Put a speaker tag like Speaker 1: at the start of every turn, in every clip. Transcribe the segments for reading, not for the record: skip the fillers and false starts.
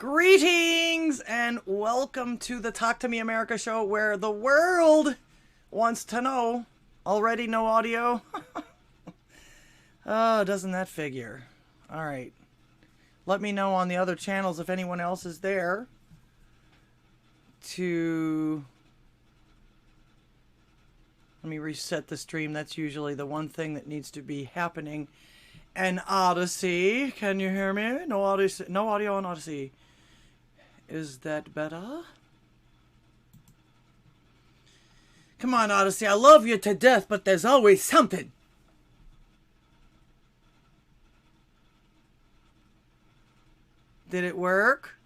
Speaker 1: Greetings and welcome to the Talk to Me America show where the world wants to know. Already no audio? Oh, doesn't that figure? All right. Let me know on the other channels if anyone else is there to... Let me reset the stream. That's usually the one thing that needs to be happening. And Odysee, can you hear me? No Odysee, no audio on Odysee. Is that better? Come on, Odysee. I love you to death, but there's always something. Did it work?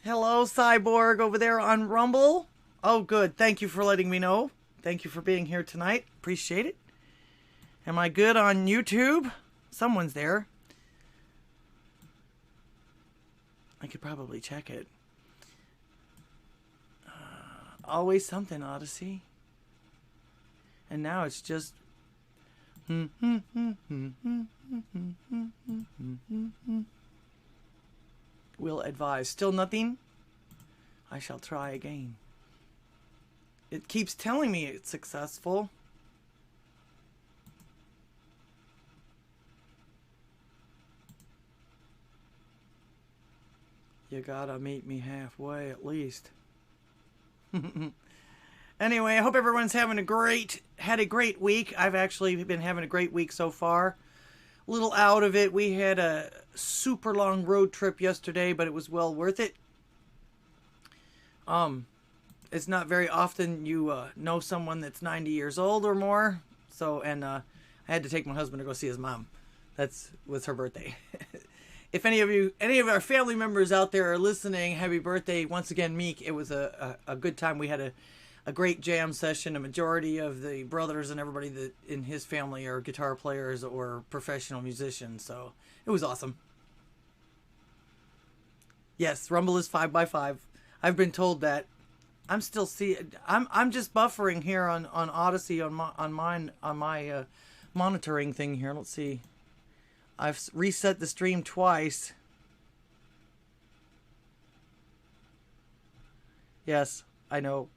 Speaker 1: Hello, Cyborg over there on Rumble. Oh, good. Thank you for letting me know. Thank you for being here tonight. Appreciate it. Am I good on YouTube? Someone's there. I could probably check it. Always something, Odysee. And now it's just... Will advise. Still nothing? I shall try again. It keeps telling me it's successful. You gotta meet me halfway at least. Anyway, I hope everyone's having had a great week. I've actually been having a great week so far. A little out of it. We had a super long road trip yesterday, but it was well worth it. It's not very often you know someone that's 90 years old or more. So, and I had to take my husband to go see his mom. Was her birthday. If any of our family members out there are listening, happy birthday once again, Meek. It was a good time. We had a great jam session. A majority of the brothers and everybody that in his family are guitar players or professional musicians, so it was awesome. Yes, Rumble is 5x5. I've been told that. I'm still I'm just buffering here on Odysee on my monitoring thing here. Let's see. I've reset the stream twice. Yes, I know.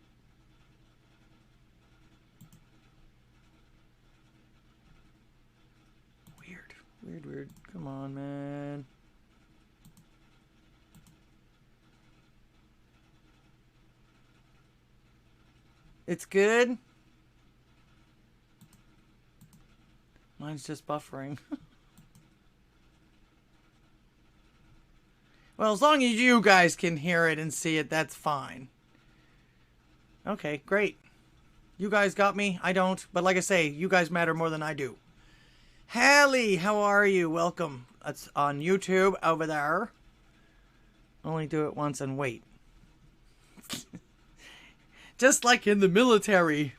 Speaker 1: Weird. Come on, man. It's good. Mine's just buffering. Well, as long as you guys can hear it and see it, that's fine. Okay, great. You guys got me. I don't. But like I say, you guys matter more than I do. Hallie, how are you? Welcome. That's on YouTube over there. Only do it once and wait. Just like in the military.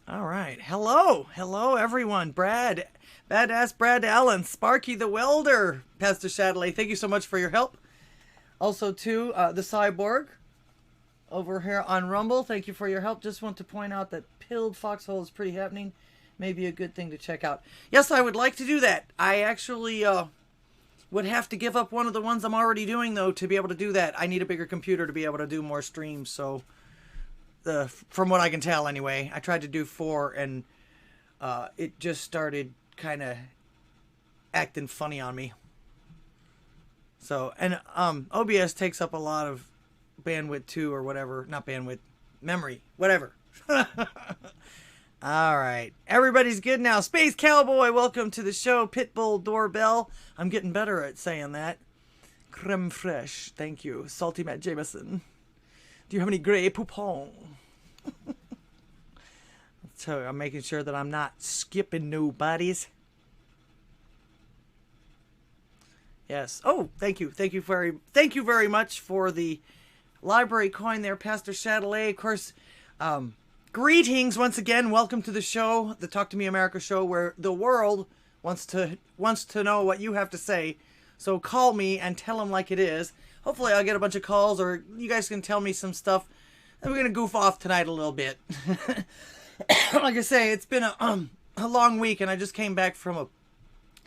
Speaker 1: All right. Hello. Hello, everyone. Brad. Badass Brad Allen. Sparky the Welder. Pastor Shadley, thank you so much for your help. Also, to the Cyborg over here on Rumble. Thank you for your help. Just want to point out that Pilled Foxhole is pretty happening. Maybe a good thing to check out. Yes, I would like to do that. I actually would have to give up one of the ones I'm already doing, though, to be able to do that. I need a bigger computer to be able to do more streams. So, from what I can tell, anyway, I tried to do 4, and it just started kind of acting funny on me. So, and OBS takes up a lot of bandwidth, too, or whatever. Not bandwidth, memory, whatever. All right. Everybody's good now. Space Cowboy, welcome to the show. Pitbull Doorbell. I'm getting better at saying that. Creme Fraiche. Thank you. Salty Matt Jameson. Do you have any Grey Poupon? So I'm making sure that I'm not skipping nobodies. Yes. Oh, thank you. Thank you very much for the library coin there, Pastor Chatelet. Of course, greetings once again. Welcome to the show, the Talk to Me America show, where the world wants to know what you have to say. So call me and tell them like it is. hopefully I'll get a bunch of calls, or you guys can tell me some stuff. And we're going to goof off tonight a little bit. Like I say, it's been a long week, and I just came back from a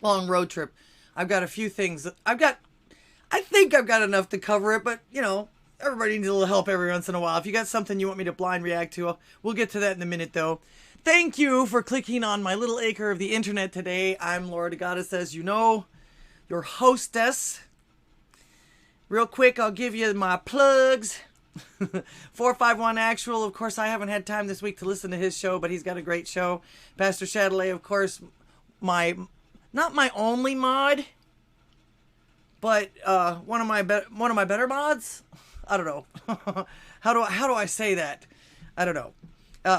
Speaker 1: long road trip. I've got a few things that I think I've got enough to cover it, but, you know, everybody needs a little help every once in a while. If you got something you want me to blind react to, we'll get to that in a minute, though. Thank you for clicking on my little acre of the internet today. I'm DGddss, as you know, your hostess. Real quick, I'll give you my plugs. 451 Actual, of course, I haven't had time this week to listen to his show, but he's got a great show. Pastor Chatelet, of course, not my only mod, but one of my better mods. I don't know. how do I say that? I don't know.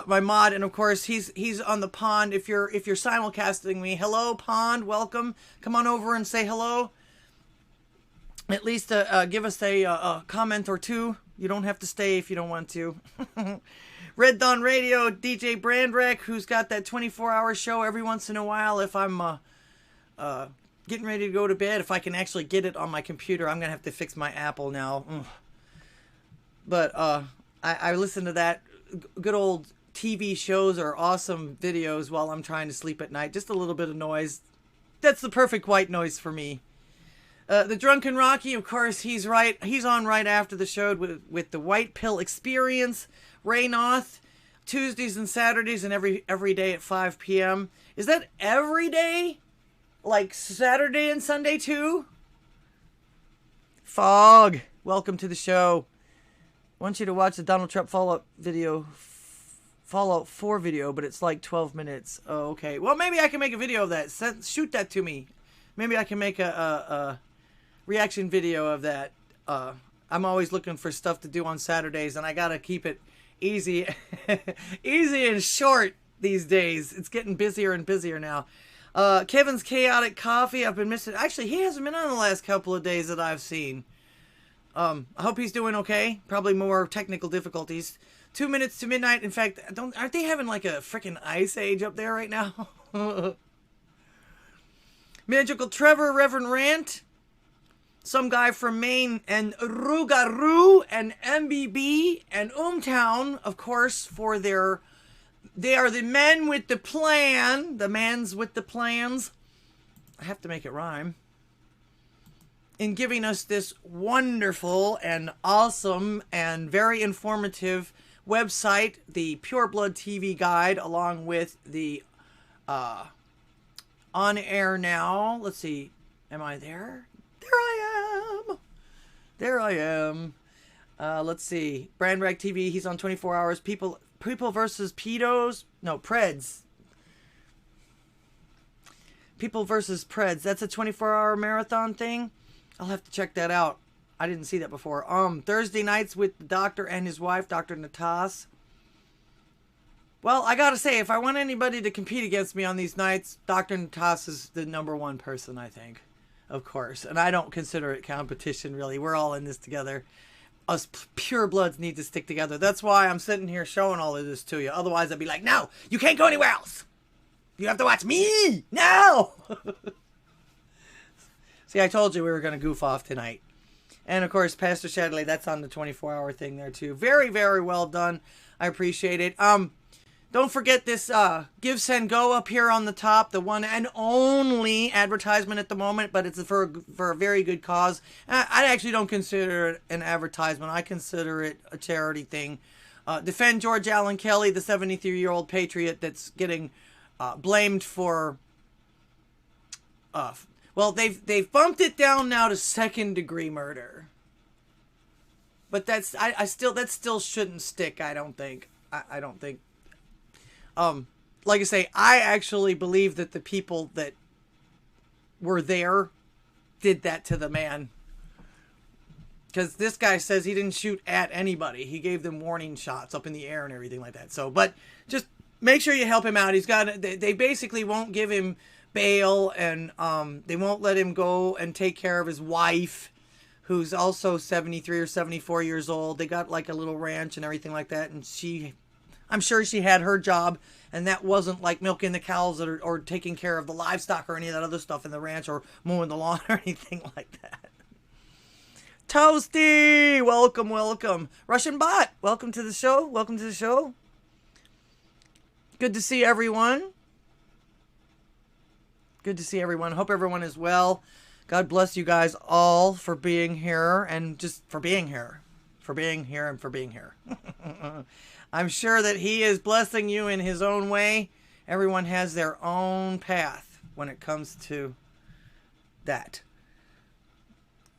Speaker 1: My mod, and of course he's on the pond. If you're simulcasting me, hello pond, welcome. Come on over and say hello. At least give us a comment or two. You don't have to stay if you don't want to. Red Dawn Radio, DJ Brandrek, who's got that 24-hour show every once in a while. If I'm getting ready to go to bed, if I can actually get it on my computer, I'm gonna have to fix my Apple now. But I listen to that. Good old TV shows or awesome videos while I'm trying to sleep at night. Just a little bit of noise. That's the perfect white noise for me. The Drunken Rocky, of course, he's on right after the show with the White Pill Experience. Ray Noth, Tuesdays and Saturdays, and every day at 5 p.m. Is that every day? Like Saturday and Sunday too? Fog, welcome to the show. I want you to watch the Donald Trump Fallout 4 video, but it's like 12 minutes. Oh, okay. Well, maybe I can make a video of that. Shoot that to me. Maybe I can make a reaction video of that. I'm always looking for stuff to do on Saturdays, and I gotta keep it easy, easy and short these days. It's getting busier and busier now. Kevin's Chaotic Coffee. I've been missing. Actually, he hasn't been on the last couple of days that I've seen. I hope he's doing okay. Probably more technical difficulties. 2 minutes to midnight. In fact, aren't they having like a freaking ice age up there right now? Magical Trevor, Reverend Rant, some guy from Maine, and Rougarou, and MBB, and Town, of course, they are the men with the plan, the mans with the plans. I have to make it rhyme. In giving us this wonderful and awesome and very informative website, the Pure Blood TV Guide, along with the On Air Now. Let's see. Am I there? There I am. There I am. Let's see. Brandrag TV. He's on 24 hours. People versus pedos. No, Preds. People versus Preds. That's a 24-hour marathon thing. I'll have to check that out. I didn't see that before. Thursday nights with the doctor and his wife, Dr. Natas. Well, I gotta say, if I want anybody to compete against me on these nights, Dr. Natas is the #1 person, I think. Of course. And I don't consider it competition, really. We're all in this together. Us pure bloods need to stick together. That's why I'm sitting here showing all of this to you. Otherwise, I'd be like, no, you can't go anywhere else. You have to watch me. No. See, I told you we were going to goof off tonight. And, of course, Pastor Shadley, that's on the 24-hour thing there, too. Very, very well done. I appreciate it. Don't forget this Give, Send, Go up here on the top. The one and only advertisement at the moment, but it's for a very good cause. I actually don't consider it an advertisement. I consider it a charity thing. Defend George Allen Kelly, the 73-year-old patriot that's getting blamed for... well, they've bumped it down now to second-degree murder. But that still shouldn't stick, I don't think. I don't think. Like I say, I actually believe that the people that were there did that to the man. Because this guy says he didn't shoot at anybody. He gave them warning shots up in the air and everything like that. So, but just make sure you help him out. They basically won't give him bail, and they won't let him go and take care of his wife, who's also 73 or 74 years old. They got like a little ranch and everything like that, and I'm sure she had her job, and that wasn't like milking the cows or taking care of the livestock or any of that other stuff in the ranch or mowing the lawn or anything like that. Toasty! Welcome, welcome. Russian Bot, welcome to the show. Welcome to the show. Good to see everyone. Good to see everyone. Hope everyone is well. God bless you guys all for being here and just for being here. For being here and for being here. I'm sure that He is blessing you in His own way. Everyone has their own path when it comes to that.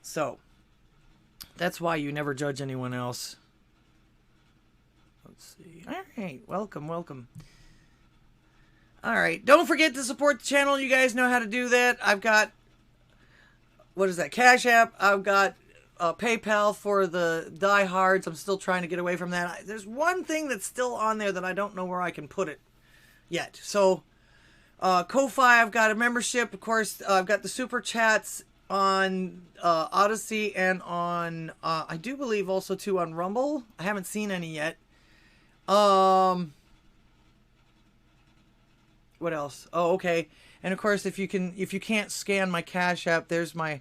Speaker 1: So, that's why you never judge anyone else. Let's see. All right. Welcome, welcome. All right. Don't forget to support the channel. You guys know how to do that. I've got, what is that, Cash App. I've got PayPal for the diehards. I'm still trying to get away from that. There's one thing that's still on there that I don't know where I can put it yet. So, Ko-Fi, I've got a membership. Of course, I've got the Super Chats on Odysee and on I do believe also too on Rumble. I haven't seen any yet. What else? Oh, okay. And of course, if you can't scan my Cash App, there's my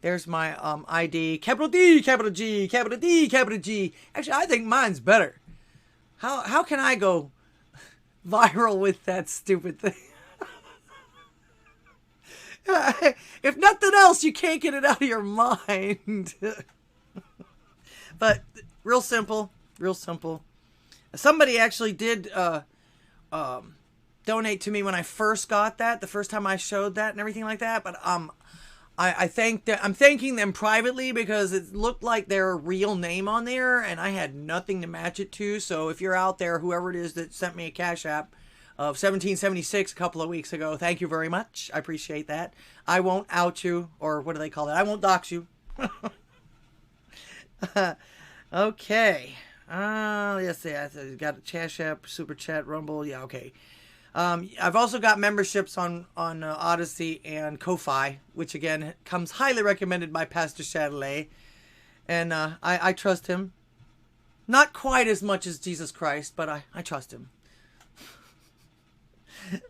Speaker 1: ID, capital D, capital G, capital D, capital G. Actually, I think mine's better. How can I go viral with that stupid thing? If nothing else, you can't get it out of your mind. But real simple, real simple. Somebody actually did donate to me when I first got that, the first time I showed that and everything like that. But I'm thanking them privately because it looked like their real name on there, and I had nothing to match it to. So if you're out there, whoever it is that sent me a Cash App of 1776 a couple of weeks ago, thank you very much. I appreciate that. I won't out you, or what do they call that? I won't dox you. Okay. Let's see. I've got a Cash App, Super Chat, Rumble. Yeah, okay. I've also got memberships on Odysee and Ko-Fi, which again comes highly recommended by Pastor Chatelet, and I trust him. Not quite as much as Jesus Christ, but I trust him.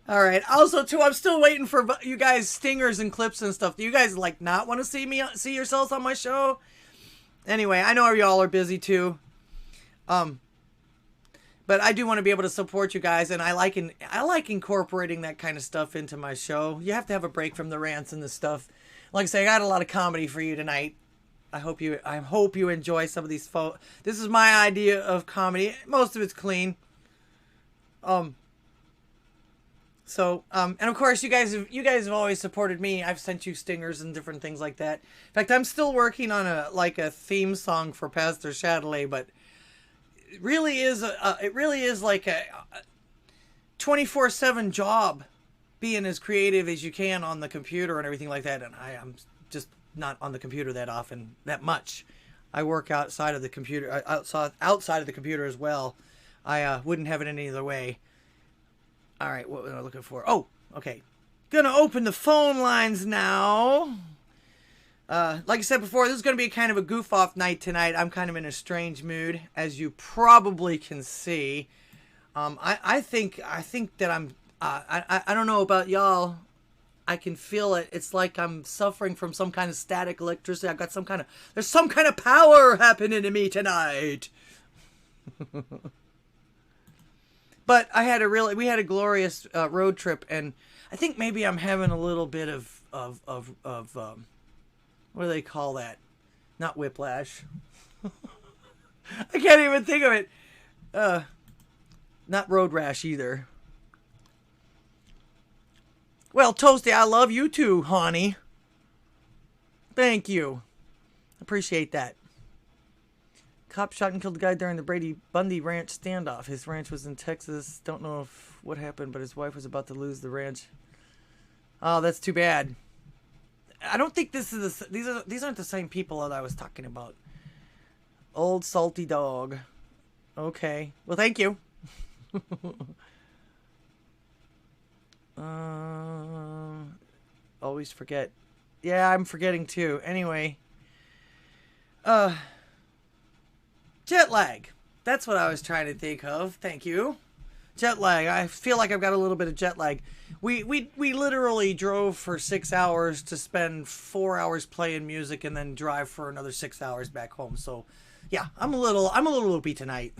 Speaker 1: All right. Also, too, I'm still waiting for you guys stingers and clips and stuff. Do you guys like not want to see yourselves on my show? Anyway, I know y'all are busy too. But I do want to be able to support you guys, and I like incorporating that kind of stuff into my show. You have to have a break from the rants and the stuff. Like I say, I got a lot of comedy for you tonight. I hope you enjoy some of these. This is my idea of comedy. Most of it's clean. So, and of course, you guys have always supported me. I've sent you stingers and different things like that. In fact, I'm still working on a theme song for Pastor Chatelet, but it really is like a 24/7 job, being as creative as you can on the computer and everything like that. And I'm just not on the computer that much. I work outside of the computer, outside of the computer as well. I wouldn't have it any other way. All right, what was I looking for? Oh, okay. Gonna open the phone lines now. Like I said before, this is going to be kind of a goof-off night tonight. I'm kind of in a strange mood, as you probably can see. I think that I don't know about y'all. I can feel it. It's like I'm suffering from some kind of static electricity. I've got there's some kind of power happening to me tonight. But we had a glorious road trip, and I think maybe I'm having a little bit of what do they call that? Not whiplash. I can't even think of it. Not road rash either. Well, Toasty, I love you too, honey. Thank you. Appreciate that. Cop shot and killed the guy during the Brady Bundy ranch standoff. His ranch was in Texas. Don't know what happened, but his wife was about to lose the ranch. Oh, that's too bad. I don't think these aren't the same people that I was talking about. Old salty dog. Okay. Well, thank you. Always forget. Yeah, I'm forgetting too. Anyway. Jet lag. That's what I was trying to think of. Thank you. Jet lag. I feel like I've got a little bit of jet lag. we literally drove for 6 hours to spend 4 hours playing music and then drive for another 6 hours back home. So, yeah, I'm a little loopy tonight.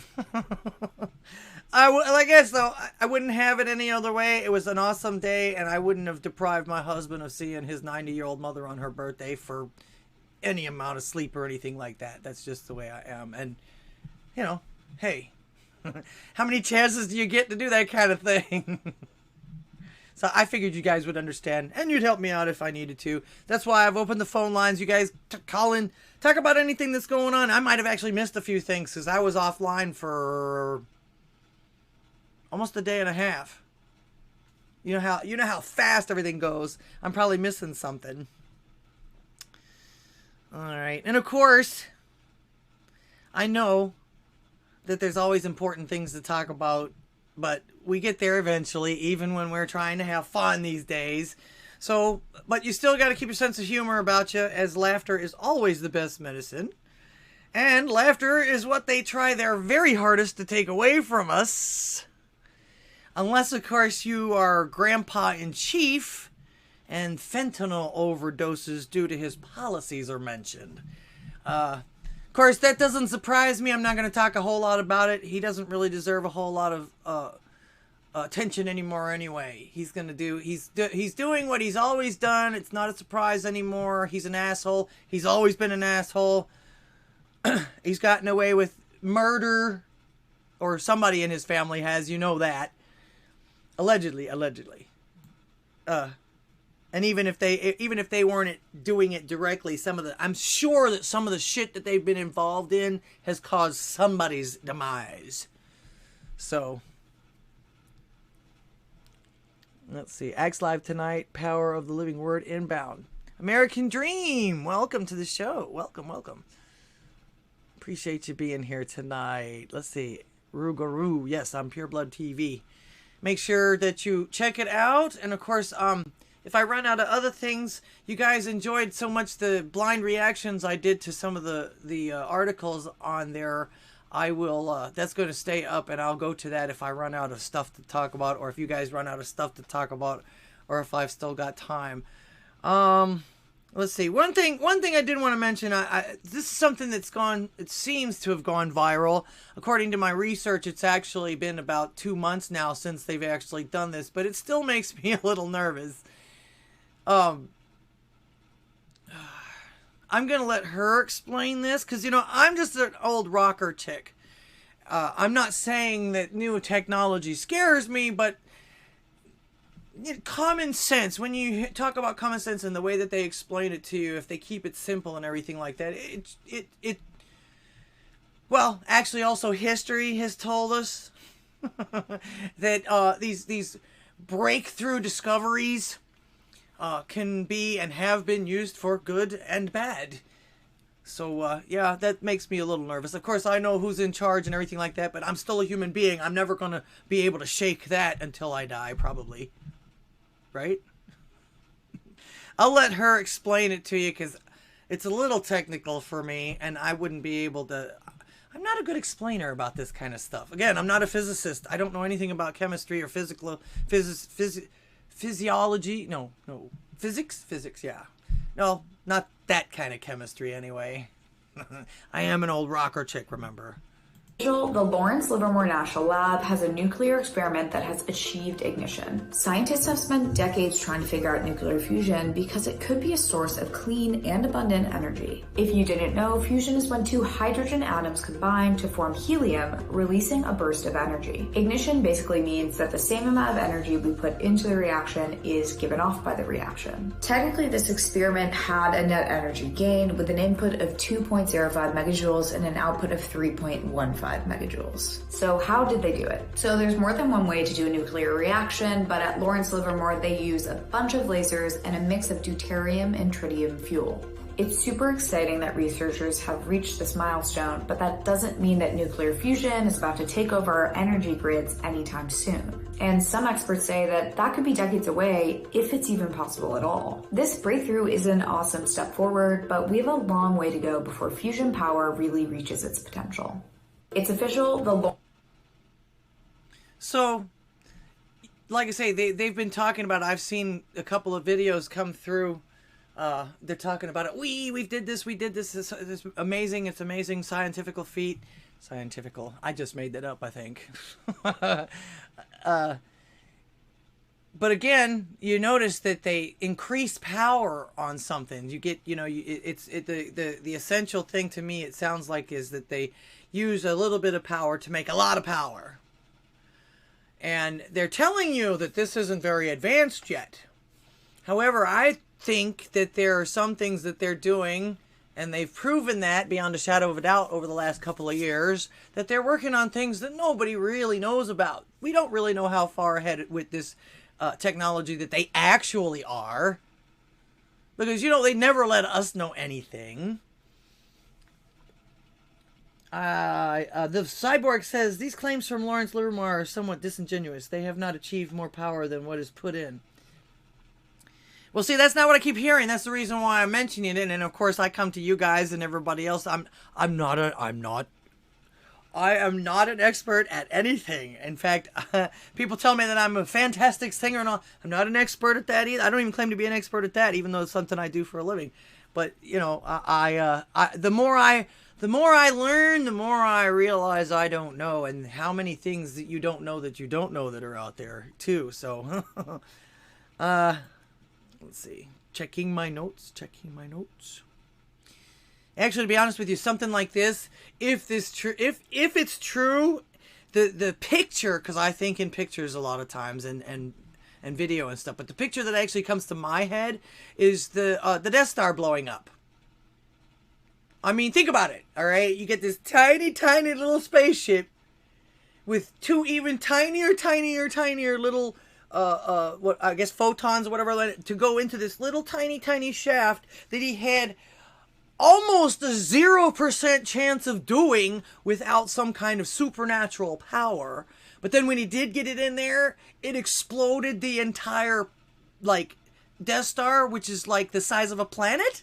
Speaker 1: I guess though I wouldn't have it any other way. It was an awesome day, and I wouldn't have deprived my husband of seeing his 90-year-old mother on her birthday for any amount of sleep or anything like that. That's just the way I am. And you know, hey, how many chances do you get to do that kind of thing? So I figured you guys would understand, and you'd help me out if I needed to. That's why I've opened the phone lines. You guys call in, talk about anything that's going on. I might have actually missed a few things because I was offline for almost a day and a half. You know how fast everything goes. I'm probably missing something. All right, and of course, I know that there's always important things to talk about, but we get there eventually, even when we're trying to have fun these days. So, but you still got to keep your sense of humor about you, as laughter is always the best medicine. And laughter is what they try their very hardest to take away from us. Unless, of course, you are Grandpa-in-Chief and fentanyl overdoses due to his policies are mentioned. Of course, that doesn't surprise me. I'm not going to talk a whole lot about it. He doesn't really deserve a whole lot of attention anymore anyway. He's doing what he's always done. It's not a surprise anymore. He's an asshole. He's always been an asshole. He's gotten away with murder, or somebody in his family has, you know that. Allegedly. And even if they weren't doing it directly, I'm sure that some of the shit that they've been involved in has caused somebody's demise. So, let's see. Axe Live tonight. Power of the Living Word inbound. American Dream. Welcome to the show. Welcome. Appreciate you being here tonight. Let's see. Rugaroo. Yes, I'm Pure Blood TV. Make sure that you check it out. And of course, if I run out of other things, you guys enjoyed so much the blind reactions I did to some of the articles on there. I will, that's going to stay up, and I'll go to that if I run out of stuff to talk about, or if you guys run out of stuff to talk about, or if I've still got time. Let's see. One thing I did want to mention, this is something that's it seems to have gone viral. According to my research, it's actually been about 2 months now since they've actually done this, but it still makes me a little nervous. I'm going to let her explain this, because, I'm just an old rocker chick. I'm not saying that new technology scares me, but common sense, when you talk about common sense and the way that they explain it to you, if they keep it simple and everything like that, well, actually also history has told us that these breakthrough discoveries can be and have been used for good and bad. So, yeah, that makes me a little nervous. Of course, I know who's in charge and everything like that, but I'm still a human being. I'm never going to be able to shake that until I die, probably. Right? I'll let her explain it to you, because it's a little technical for me, and I wouldn't be able to... I'm not a good explainer about this kind of stuff. Again, I'm not a physicist. I don't know anything about chemistry or physiology. No. Physics, yeah. No, not that kind of chemistry anyway. I am an old rocker chick, remember.
Speaker 2: The Lawrence Livermore National Lab has a nuclear experiment that has achieved ignition. Scientists have spent decades trying to figure out nuclear fusion because it could be a source of clean and abundant energy. If you didn't know, fusion is when two hydrogen atoms combine to form helium, releasing a burst of energy. Ignition basically means that the same amount of energy we put into the reaction is given off by the reaction. Technically, this experiment had a net energy gain with an input of 2.05 megajoules and an output of 3.15 megajoules. So how did they do it? So there's more than one way to do a nuclear reaction, but at Lawrence Livermore, they use a bunch of lasers and a mix of deuterium and tritium fuel. It's super exciting that researchers have reached this milestone, but that doesn't mean that nuclear fusion is about to take over our energy grids anytime soon. And some experts say that that could be decades away, if it's even possible at all. This breakthrough is an awesome step forward, but we have a long way to go before fusion power really reaches its potential. It's official,
Speaker 1: So, like I say, they've been talking about it. I've seen a couple of videos come through. They're talking about it. We did this. We did this. This amazing. It's amazing scientific feat. Scientifical. I just made that up, I think. But again, you notice that they increase power on something. You get, you know, the essential thing to me, it sounds like, is that they use a little bit of power to make a lot of power. And they're telling you that this isn't very advanced yet. However, I think that there are some things that they're doing, and they've proven that beyond a shadow of a doubt over the last couple of years, that they're working on things that nobody really knows about. We don't really know how far ahead with this technology that they actually are, because, you know, they never let us know anything. The Cyborg says, these claims from Lawrence Livermore are somewhat disingenuous. They have not achieved more power than what is put in. Well, see, that's not what I keep hearing. That's the reason why I'm mentioning it. And of course, I come to you guys and everybody else. I am not an expert at anything. In fact, people tell me that I'm a fantastic singer and all. I'm not an expert at that either. I don't even claim to be an expert at that, even though it's something I do for a living. But, you know, the more I learn, the more I realize I don't know, and how many things that you don't know that are out there too. So, let's see. Checking my notes. Actually, to be honest with you, something like this, if it's true, the picture, because I think in pictures a lot of times and video and stuff, but the picture that actually comes to my head is the Death Star blowing up. I mean, think about it, all right? You get this tiny, tiny little spaceship with two even tinier little, what I guess photons or whatever, to go into this little tiny, tiny shaft that he had almost a 0% chance of doing without some kind of supernatural power. But then when he did get it in there, it exploded the entire, like, Death Star, which is like the size of a planet.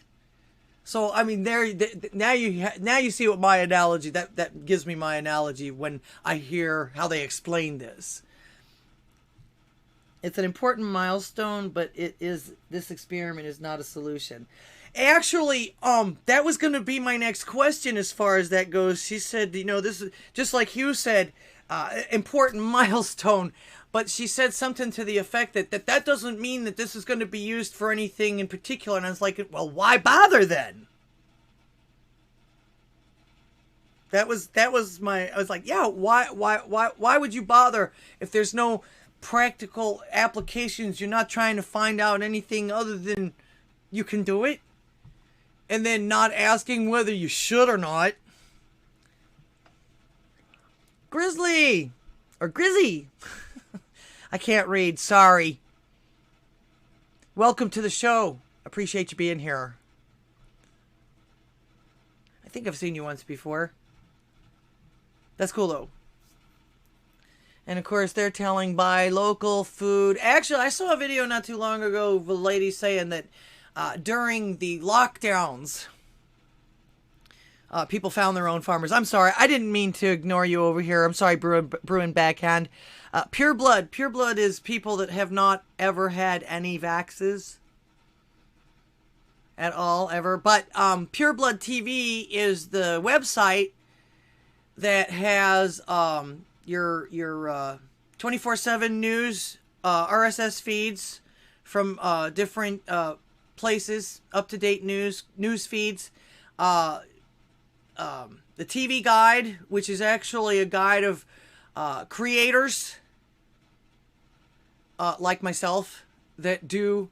Speaker 1: So, I mean, now you see what my analogy, that gives me my analogy when I hear how they explain this. It's an important milestone, but this experiment is not a solution. Actually, that was going to be my next question as far as that goes. She said, you know, this is, just like you said, important milestone. But she said something to the effect that doesn't mean that this is going to be used for anything in particular. And I was like, well, why bother then? That was my, I was like, yeah, why would you bother if there's no practical applications? You're not trying to find out anything other than you can do it. And then not asking whether you should or not. Grizzly! Or Grizzy! I can't read, sorry. Welcome to the show. Appreciate you being here. I think I've seen you once before. That's cool though. And of course they're telling buy local food. Actually, I saw a video not too long ago of a lady saying that during the lockdowns, people found their own farmers. I'm sorry, I didn't mean to ignore you over here. I'm sorry, Bruin Backhand. Pure blood is people that have not ever had any vaxes at all, ever. But Pure Blood TV is the website that has your 24/7 news, RSS feeds from different places, up-to-date news feeds. The TV guide, which is actually a guide of creators like myself that do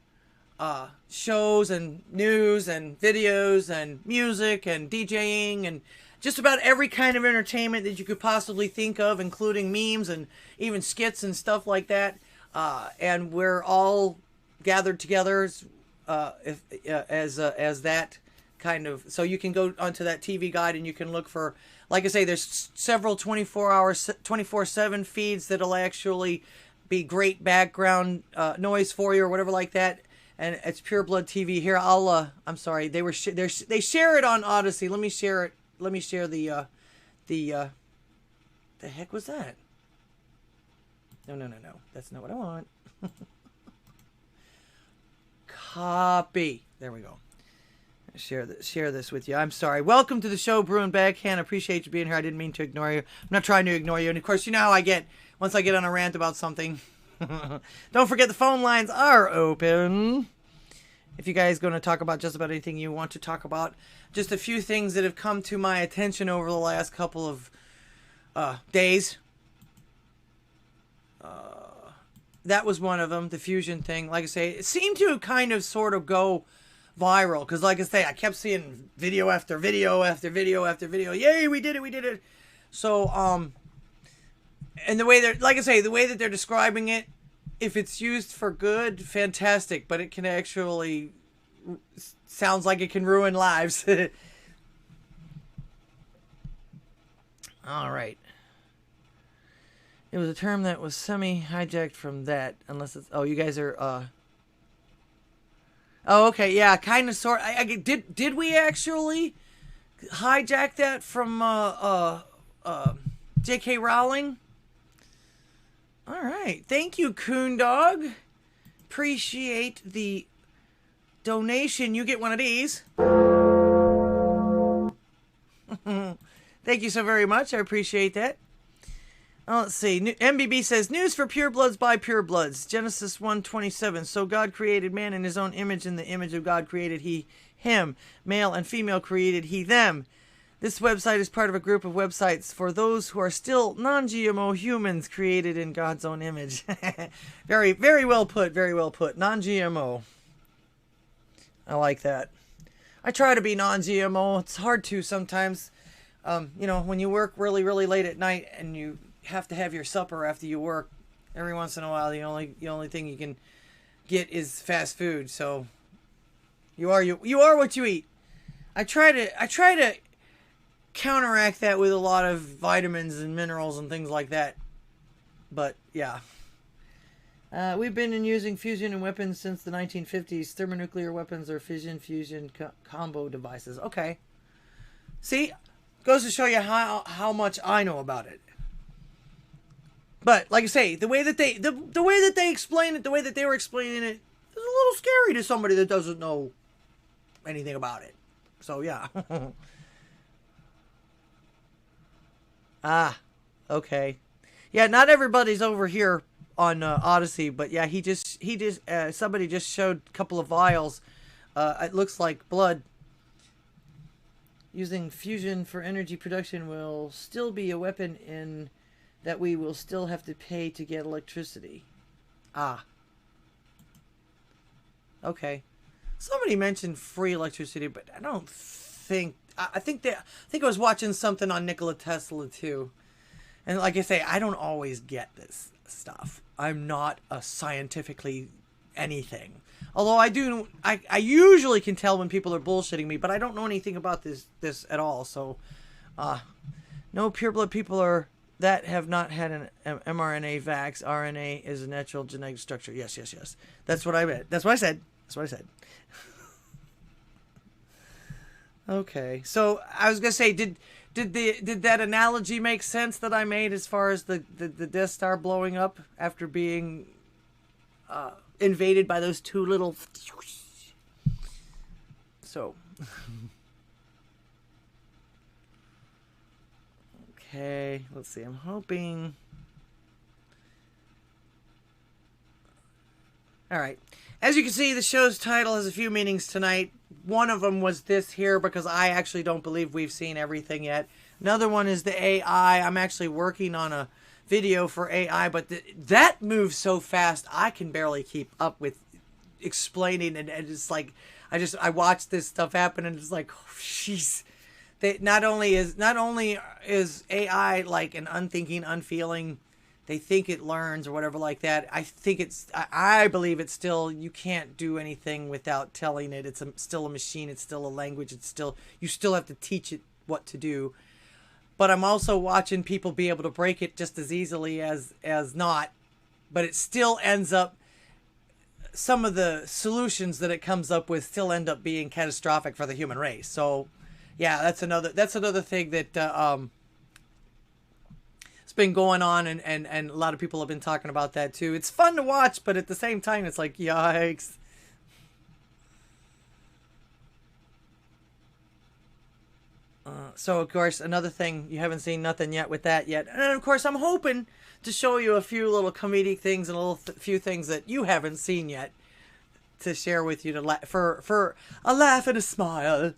Speaker 1: shows and news and videos and music and DJing and just about every kind of entertainment that you could possibly think of, including memes and even skits and stuff like that. And we're all gathered together as that kind of, so you can go onto that TV guide and you can look for, like I say, there's several 24/7 feeds that'll actually be great background noise for you or whatever like that. And it's Pure Blood TV. Here, I'm sorry, they share it on Odysee. Let me share it. Let me share the heck was that? No. That's not what I want. Copy. There we go. Share this with you. I'm sorry. Welcome to the show, Bruin Backhand. I appreciate you being here. I didn't mean to ignore you. I'm not trying to ignore you. And of course, you know how I get once I get on a rant about something. Don't forget the phone lines are open. If you guys going to talk about just about anything you want to talk about, just a few things that have come to my attention over the last couple of days. That was one of them, the fusion thing. Like I say, it seemed to kind of sort of go viral. Because like I say, I kept seeing video after video after video after video. Yay, we did it. So, and the way they're, like I say, the way that they're describing it, if it's used for good, fantastic. But it can actually, sounds like it can ruin lives. All right. It was a term that was semi-hijacked from that, unless it's... Oh, you guys are... Oh, okay, yeah, kind of, sort... Did we actually hijack that from J.K. Rowling? All right. Thank you, Coon Dog. Appreciate the donation. You get one of these. Thank you so very much. I appreciate that. Let's see. MBB says, news for purebloods by purebloods. Genesis 1:27. So God created man in his own image. In the image of God created he him. Male and female created he them. This website is part of a group of websites for those who are still non-GMO humans created in God's own image. Very, very well put. Very well put. Non-GMO. I like that. I try to be non-GMO. It's hard to sometimes. You know, when you work really, really late at night and you have to have your supper after you work, every once in a while the only thing you can get is fast food. So you are what you eat. I try to counteract that with a lot of vitamins and minerals and things like that. But yeah. We've been using fusion in weapons since the 1950s. Thermonuclear weapons are fission-fusion combo devices. Okay. See? Goes to show you how much I know about it. But like I say, the way that they explain it, the way that they were explaining it, is a little scary to somebody that doesn't know anything about it. So yeah. Okay. Yeah, not everybody's over here on Odysee, but yeah, somebody just showed a couple of vials. It looks like blood. Using fusion for energy production will still be a weapon in that we will still have to pay to get electricity. Okay. Somebody mentioned free electricity, but I don't think... I think I was watching something on Nikola Tesla too. And like I say, I don't always get this stuff. I'm not a scientifically anything. Although I usually can tell when people are bullshitting me, but I don't know anything about this at all. So, no pureblood people that have not had an mRNA vax. RNA is a natural genetic structure. Yes. That's what I meant. That's what I said. Okay. So I was gonna say, did that analogy make sense that I made as far as the Death Star blowing up after being invaded by those two little... So... Okay, let's see. I'm hoping... Alright. As you can see, the show's title has a few meanings tonight. One of them was this here, because I actually don't believe we've seen everything yet. Another one is the AI. I'm actually working on a video for AI, but that moves so fast I can barely keep up with explaining, and it's like I watch this stuff happen and it's like, oh, jeez. Not only is AI like an unthinking, unfeeling, they think it learns or whatever like that. I believe it's still, you can't do anything without telling it. It's still a machine. It's still a language. You still have to teach it what to do. But I'm also watching people be able to break it just as easily as not. But it still ends up, some of the solutions that it comes up with still end up being catastrophic for the human race. So, yeah, that's another thing that it's been going on, and a lot of people have been talking about that too. It's fun to watch, but at the same time, it's like, yikes. So, of course, another thing, you haven't seen nothing yet with that yet. And, of course, I'm hoping to show you a few little comedic things and a few things that you haven't seen yet to share with you for a laugh and a smile.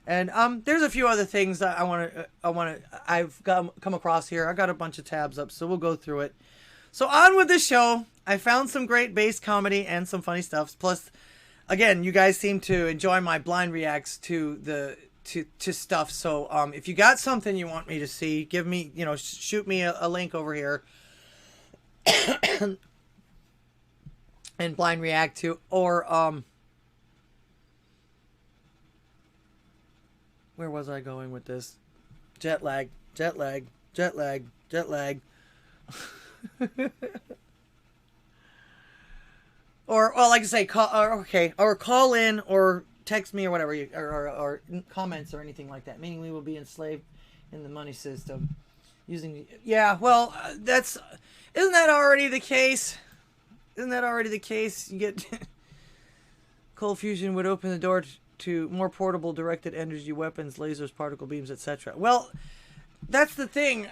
Speaker 1: And there's a few other things that I've come across here. I got a bunch of tabs up, so we'll go through it. So on with the show. I found some great base comedy and some funny stuff. Plus, again, you guys seem to enjoy my blind reacts to stuff. So if you got something you want me to see, give me, shoot me a link over here and blind react to, or where was I going with this? Jet lag. Or, well, like I say, call in or text me or whatever, or comments or anything like that. Meaning we will be enslaved in the money system. Yeah, well, isn't that already the case? Isn't that already the case? You get cold fusion would open the door to more portable directed energy weapons, lasers, particle beams, etc. Well, that's the thing.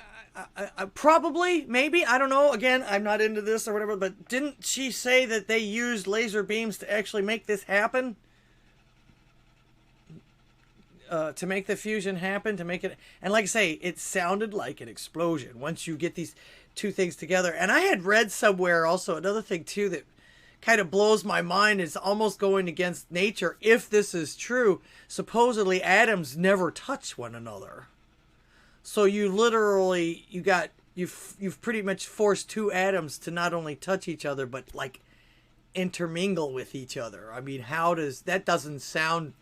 Speaker 1: I probably, maybe, I don't know. Again, I'm not into this or whatever, but didn't she say that they used laser beams to actually make this happen? To make the fusion happen, to make it, and like I say, it sounded like an explosion once you get these two things together. And I had read somewhere also another thing too that kind of blows my mind, is almost going against nature. If this is true, supposedly atoms never touch one another. So you literally, you've pretty much forced two atoms to not only touch each other, but like intermingle with each other. I mean, that doesn't sound,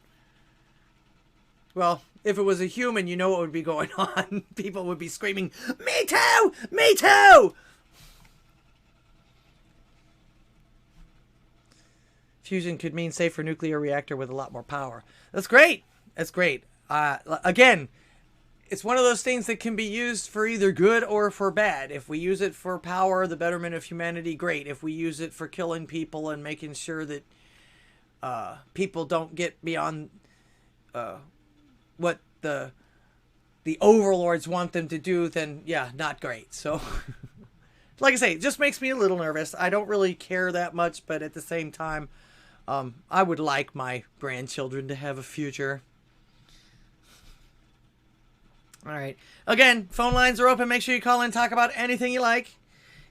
Speaker 1: well, if it was a human, you know what would be going on. People would be screaming, "Me too! Me too!" Fusion could mean safer nuclear reactor with a lot more power. That's great. That's great. Again, it's one of those things that can be used for either good or for bad. If we use it for power, the betterment of humanity, great. If we use it for killing people and making sure that people don't get beyond what the overlords want them to do, then yeah, not great. So, like I say, it just makes me a little nervous. I don't really care that much, but at the same time, I would like my grandchildren to have a future. All right. Again, phone lines are open. Make sure you call in, talk about anything you like.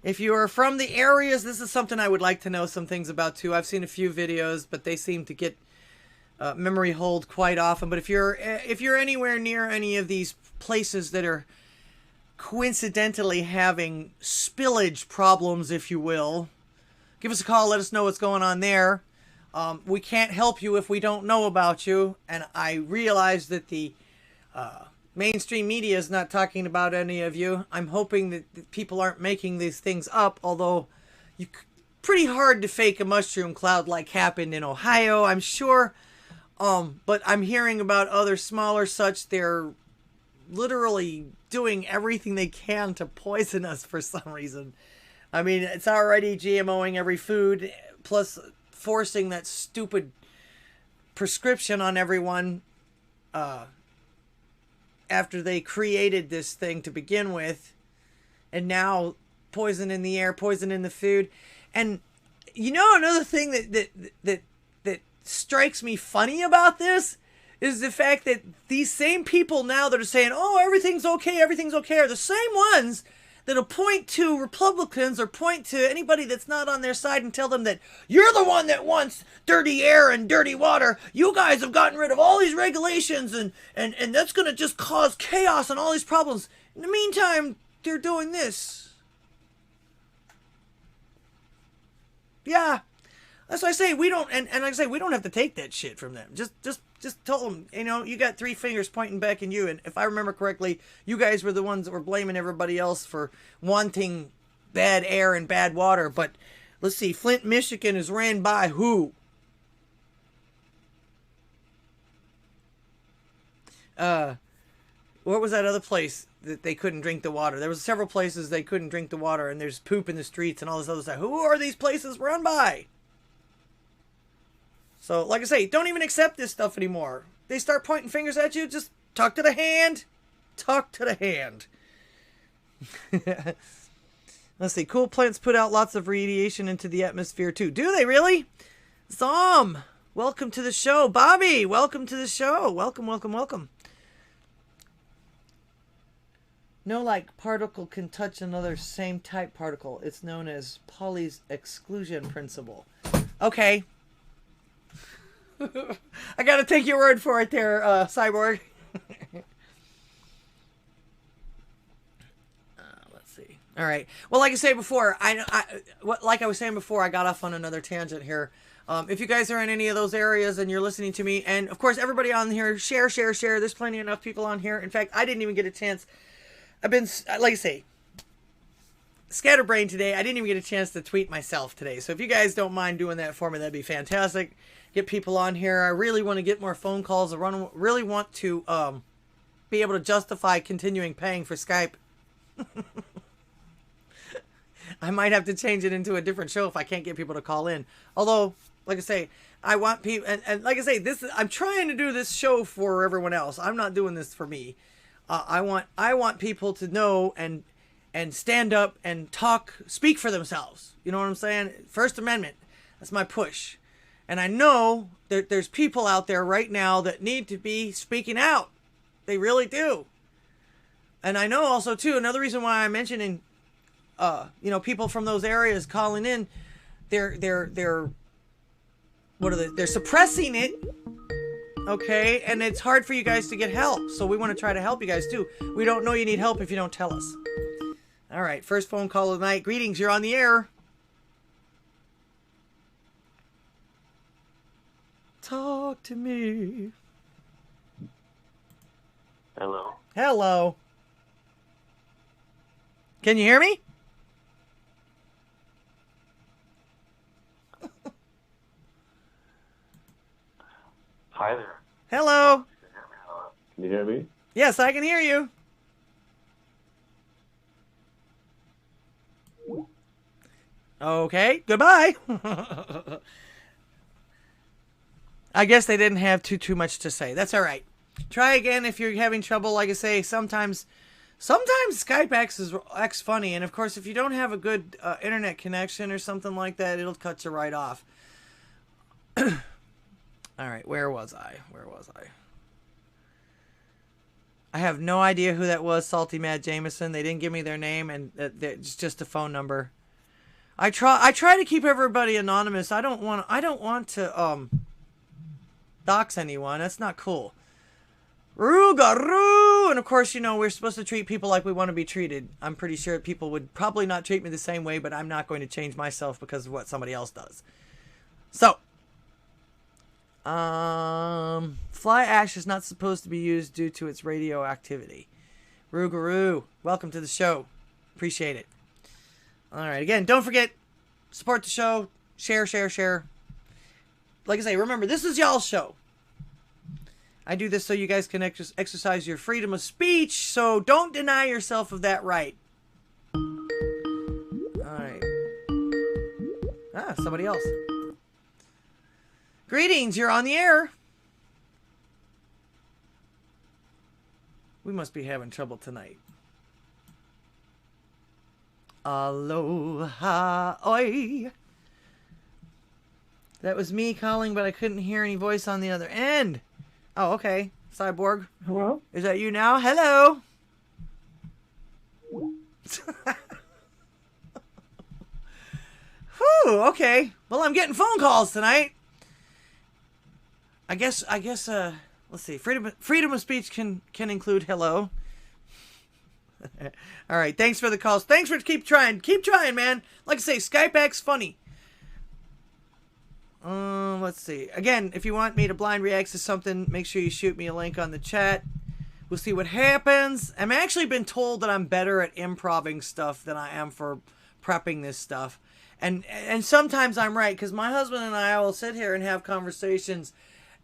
Speaker 1: If you are from the areas, this is something I would like to know some things about too. I've seen a few videos, but they seem to get memory hold quite often. But if you're anywhere near any of these places that are coincidentally having spillage problems, if you will, give us a call. Let us know what's going on there. We can't help you if we don't know about you. And I realize that the mainstream media is not talking about any of you. I'm hoping that people aren't making these things up, although pretty hard to fake a mushroom cloud like happened in Ohio, I'm sure. But I'm hearing about other smaller such. They're literally doing everything they can to poison us for some reason. I mean, it's already GMOing every food, plus forcing that stupid prescription on everyone after they created this thing to begin with, and now poison in the air, poison in the food. And you know, another thing that strikes me funny about this is the fact that these same people now that are saying, "Oh, everything's okay, are the same ones that'll point to Republicans or point to anybody that's not on their side and tell them that you're the one that wants dirty air and dirty water. You guys have gotten rid of all these regulations and that's going to just cause chaos and all these problems. In the meantime, they're doing this." Yeah. That's why I say we don't, and like I say, we don't have to take that shit from them. Just tell them, you got three fingers pointing back at you. And if I remember correctly, you guys were the ones that were blaming everybody else for wanting bad air and bad water. But let's see, Flint, Michigan is ran by who? What was that other place that they couldn't drink the water. There was several places they couldn't drink the water, and there's poop in the streets and all this other stuff. Who are these places run by? So, like I say, don't even accept this stuff anymore. They start pointing fingers at you, just talk to the hand. Talk to the hand. Let's see. Cool plants put out lots of radiation into the atmosphere too. Do they really? Zom, welcome to the show. Bobby, welcome to the show. Welcome, welcome, welcome. No, like, particle can touch another same type particle. It's known as Pauli's exclusion principle. Okay. I gotta take your word for it there, Cyborg. Let's see. All right. Well, like I say before, like I was saying before, I got off on another tangent here. If you guys are in any of those areas and you're listening to me, and of course everybody on here, share. There's plenty enough people on here. In fact, I didn't even get a chance. I've been, like I say, scatterbrained today. I didn't even get a chance to tweet myself today. So if you guys don't mind doing that for me, that'd be fantastic. Get people on here. I really want to get more phone calls. I really want to be able to justify continuing paying for Skype. I might have to change it into a different show if I can't get people to call in. Although, like I say, I want people, and like I say, I'm trying to do this show for everyone else. I'm not doing this for me. I want people to know and stand up and speak for themselves. You know what I'm saying? First Amendment. That's my push. And I know there's people out there right now that need to be speaking out. They really do. And I know also too, another reason why I'm mentioning, people from those areas calling in, they're suppressing it. Okay, and it's hard for you guys to get help, so we want to try to help you guys too. We don't know you need help if you don't tell us. All right, first phone call of the night. Greetings, you're on the air. Talk to me.
Speaker 3: Hello.
Speaker 1: Hello. Can you hear me?
Speaker 3: Hi there.
Speaker 1: Hello.
Speaker 3: Can you hear me?
Speaker 1: Yes, I can hear you. Okay, goodbye. I guess they didn't have too much to say. That's all right. Try again if you're having trouble. Like I say, sometimes Skype acts funny, and of course, if you don't have a good internet connection or something like that, it'll cut you right off. All right, where was I? I have no idea who that was, Salty Mad Jameson. They didn't give me their name, and it's just a phone number. I try to keep everybody anonymous. I don't want to dox anyone. That's not cool. Roo-ga-roo! And of course, we're supposed to treat people like we want to be treated. I'm pretty sure people would probably not treat me the same way, but I'm not going to change myself because of what somebody else does. So, fly ash is not supposed to be used due to its radioactivity. Roo-ga-roo, welcome to the show. Appreciate it. All right, again, don't forget, support the show, share. Like I say, remember, this is y'all's show. I do this so you guys can exercise your freedom of speech, so don't deny yourself of that right. All right. Somebody else. Greetings, you're on the air. We must be having trouble tonight. Aloha, oi. That was me calling, but I couldn't hear any voice on the other end. Oh, okay. Cyborg.
Speaker 4: Hello?
Speaker 1: Is that you now? Hello. Whew, okay. Well, I'm getting phone calls tonight. I guess, let's see. Freedom of speech can include hello. All right. Thanks for the calls. Thanks for keep trying. Keep trying, man. Like I say, Skype acts funny. Let's see. Again, if you want me to blind react to something, make sure you shoot me a link on the chat. We'll see what happens. I'm actually been told that I'm better at improving stuff than I am for prepping this stuff. And sometimes I'm right, because my husband and I will sit here and have conversations,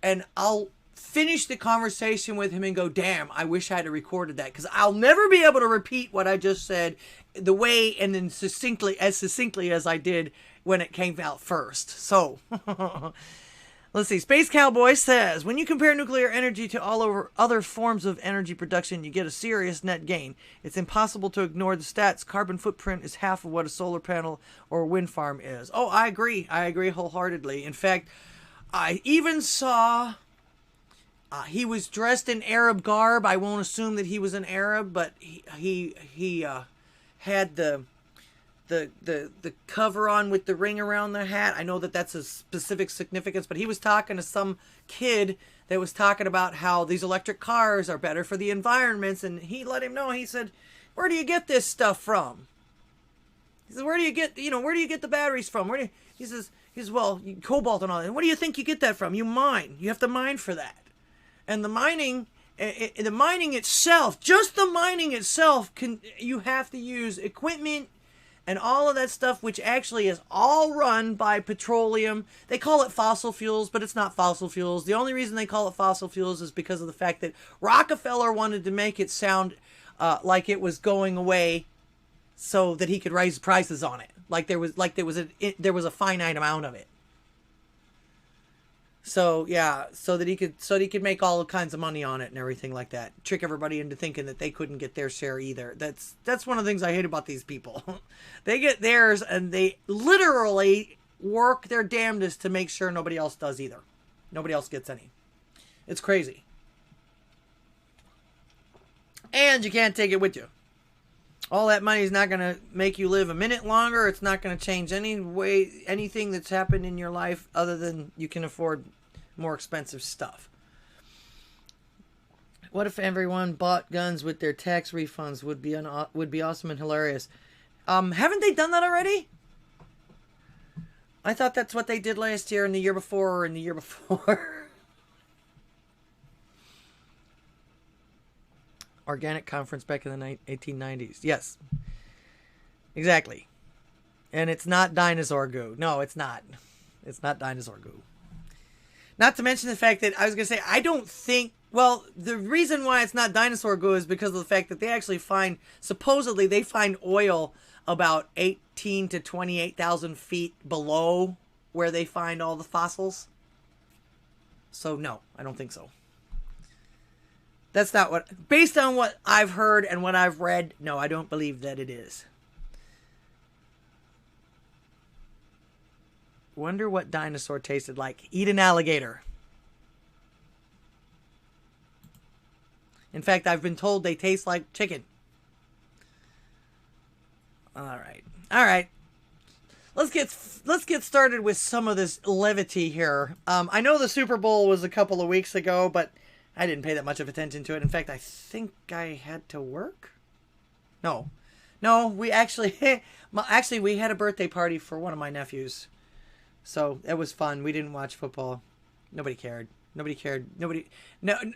Speaker 1: and I'll finish the conversation with him and go, damn, I wish I had recorded that, because I'll never be able to repeat what I just said the way and then succinctly as I did when it came out first. So let's see. Space Cowboy says, when you compare nuclear energy to all over other forms of energy production, you get a serious net gain. It's impossible to ignore the stats. Carbon footprint is half of what a solar panel or a wind farm is. Oh, I agree. I agree wholeheartedly. In fact, I even saw he was dressed in Arab garb. I won't assume that he was an Arab, but he had the cover on with the ring around the hat. I know that that's a specific significance, but he was talking to some kid that was talking about how these electric cars are better for the environments, and he let him know. He said, "Where do you get this stuff from?" He says, "Where do you get the batteries from?" He says, "Well, cobalt and all that." "What do you think you get that from? You mine. You have to mine for that." And the mining itself, just the mining itself, you have to use equipment and all of that stuff, which actually is all run by petroleum. They call it fossil fuels, but it's not fossil fuels. The only reason they call it fossil fuels is because of the fact that Rockefeller wanted to make it sound like it was going away, so that he could raise prices on it, like there was a finite amount of it. So yeah, so that he could make all kinds of money on it and everything like that. Trick everybody into thinking that they couldn't get their share either. That's one of the things I hate about these people. They get theirs and they literally work their damnedest to make sure nobody else does either. Nobody else gets any. It's crazy. And you can't take it with you. All that money is not going to make you live a minute longer. It's not going to change anything that's happened in your life other than you can afford more expensive stuff. What if everyone bought guns with their tax refunds? Would be awesome and hilarious. Haven't they done that already? I thought that's what they did last year and the year before and the year before. Organic conference back in the 1890s. Yes. Exactly. And it's not dinosaur goo. No, it's not. It's not dinosaur goo. Not to mention the fact that I was going to say, I don't think, well, the reason why it's not dinosaur goo is because of the fact that they actually supposedly they find oil about 18 to 28,000 feet below where they find all the fossils. So no, I don't think so. That's not based on what I've heard and what I've read, no, I don't believe that it is. Wonder what dinosaur tasted like. Eat an alligator. In fact, I've been told they taste like chicken. All right. Let's get started with some of this levity here. I know the Super Bowl was a couple of weeks ago, but I didn't pay that much of attention to it. In fact, I think I had to work. No, we actually we had a birthday party for one of my nephews, so it was fun. We didn't watch football. Nobody cared. No,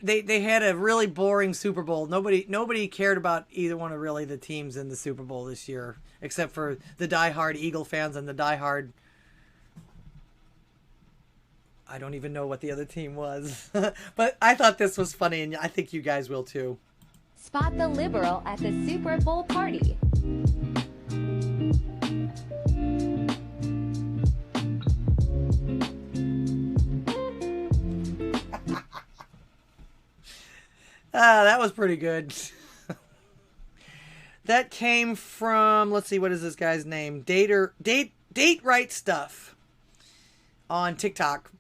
Speaker 1: they had a really boring Super Bowl. Nobody cared about either one of really the teams in the Super Bowl this year, except for the diehard Eagle fans and the diehard. I don't even know what the other team was. But I thought this was funny, and I think you guys will too.
Speaker 4: Spot the liberal at the Super Bowl party.
Speaker 1: That was pretty good. That came from, let's see, what is this guy's name? Date Right Stuff on TikTok.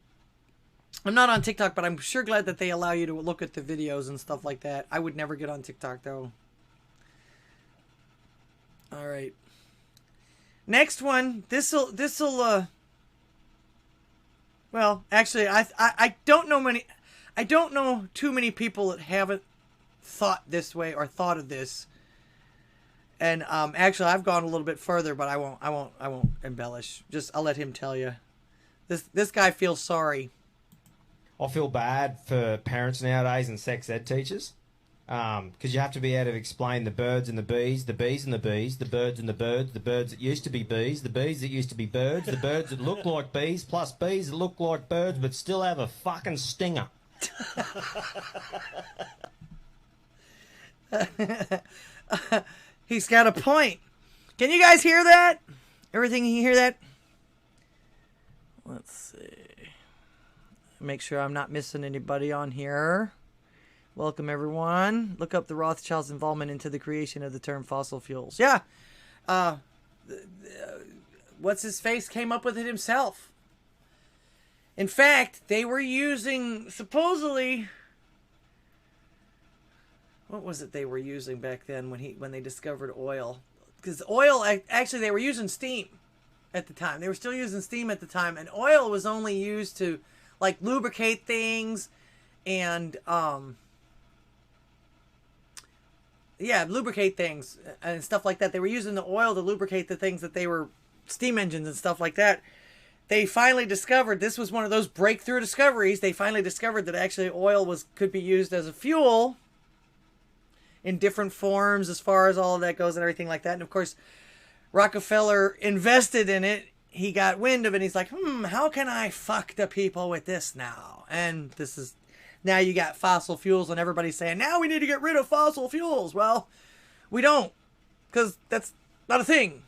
Speaker 1: I'm not on TikTok, but I'm sure glad that they allow you to look at the videos and stuff like that. I would never get on TikTok, though. All right. Next one. This'll, well, actually, I don't know too many people that haven't thought this way or thought of this. And, actually, I've gone a little bit further, but I won't embellish. I'll let him tell you. This guy feels sorry.
Speaker 5: I feel bad for parents nowadays and sex ed teachers, because you have to be able to explain the birds and the bees, the bees and the bees, the birds and the birds that used to be bees, the bees that used to be birds, the birds that look like bees, plus bees that look like birds but still have a fucking stinger.
Speaker 1: He's got a point. Can you guys hear that? Everything, you hear that? Let's see. Make sure I'm not missing anybody on here. Welcome, everyone. Look up the Rothschilds' involvement into the creation of the term fossil fuels. Yeah. What's his face came up with it himself. In fact, they were using, supposedly, what was it they were using back then when they discovered oil? Because oil, actually, they were using steam at the time. They were still using steam at the time, and oil was only used to, like, lubricate things and, lubricate things and stuff like that. They were using the oil to lubricate the things that they were, steam engines and stuff like that. They finally discovered, this was one of those breakthrough discoveries, they finally discovered that actually oil could be used as a fuel in different forms as far as all of that goes and everything like that. And of course, Rockefeller invested in it. He got wind of it and he's like, how can I fuck the people with this now? And this is, now you got fossil fuels and everybody's saying, now we need to get rid of fossil fuels. Well, we don't, because that's not a thing.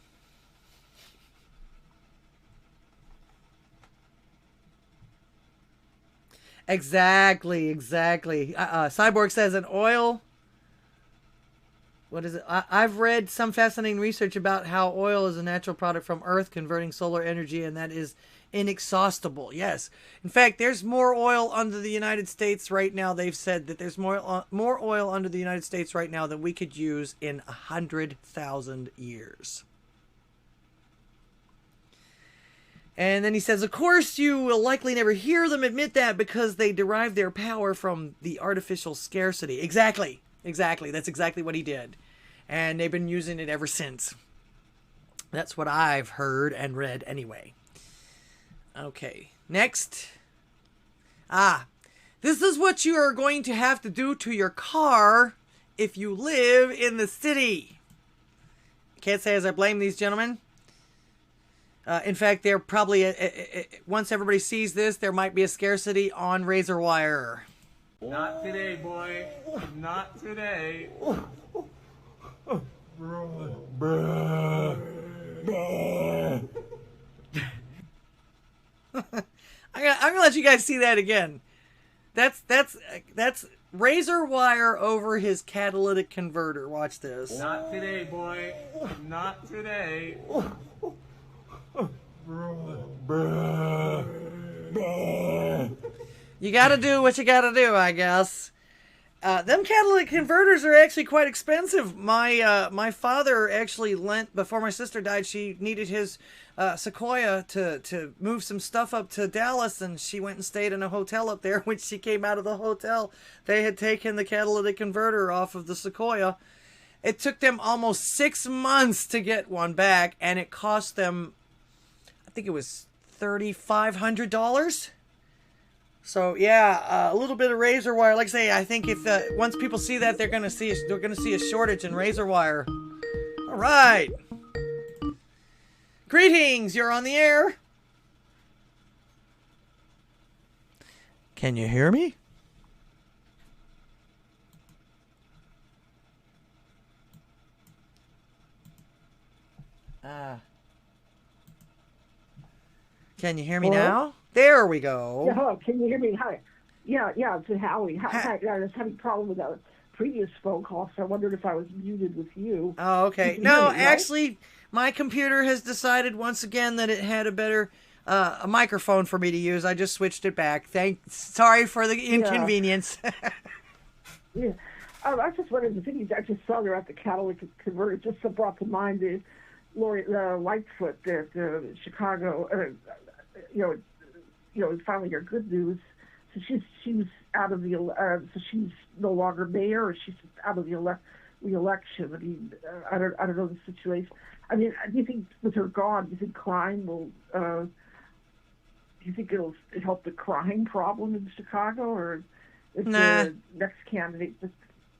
Speaker 1: Exactly. Cyborg says an oil. What is it? I've read some fascinating research about how oil is a natural product from Earth converting solar energy, and that is inexhaustible. Yes. In fact, there's more oil under the United States right now. They've said that there's more oil under the United States right now than we could use in 100,000 years. And then he says, of course, you will likely never hear them admit that because they derive their power from the artificial scarcity. Exactly. That's exactly what he did. And they've been using it ever since. That's what I've heard and read anyway. Okay, next. This is what you are going to have to do to your car if you live in the city. Can't say as I blame these gentlemen. In fact, they're probably, once everybody sees this, there might be a scarcity on razor wire.
Speaker 6: Not today, boy. Not today.
Speaker 1: I'm gonna let you guys see that again. That's razor wire over his catalytic converter. Watch this.
Speaker 6: Not today, boy. Not today.
Speaker 1: You gotta do what you gotta do, I guess. Them catalytic converters are actually quite expensive. My father actually lent, before my sister died, she needed his Sequoia to move some stuff up to Dallas, and she went and stayed in a hotel up there. When she came out of the hotel, they had taken the catalytic converter off of the Sequoia. It took them almost 6 months to get one back, and it cost them, I think it was $3,500. So yeah, a little bit of razor wire. Like I say, I think if once people see that, they're gonna see a shortage in razor wire. All right. Greetings, you're on the air. Can you hear me? Can you hear me now? There we go.
Speaker 7: Yeah, hello. Can you hear me? Hi. Yeah, it's Howie. Hi. I was having a problem with a previous phone call, so I wondered if I was muted with you.
Speaker 1: Oh, okay. No, me, right? Actually, my computer has decided once again that it had a better a microphone for me to use. I just switched it back. Sorry for the inconvenience.
Speaker 7: Yeah. I was just wondering, the thing I just saw there at the catalytic converter just brought to mind the Lightfoot at Chicago. Finally your good news. So she's out of the so she's no longer mayor, or she's out of the re-election. I mean, I don't know the situation. I mean, do you think with her gone, do you think crime will? Do you think it'll help the crime problem in Chicago, or is the next candidate just?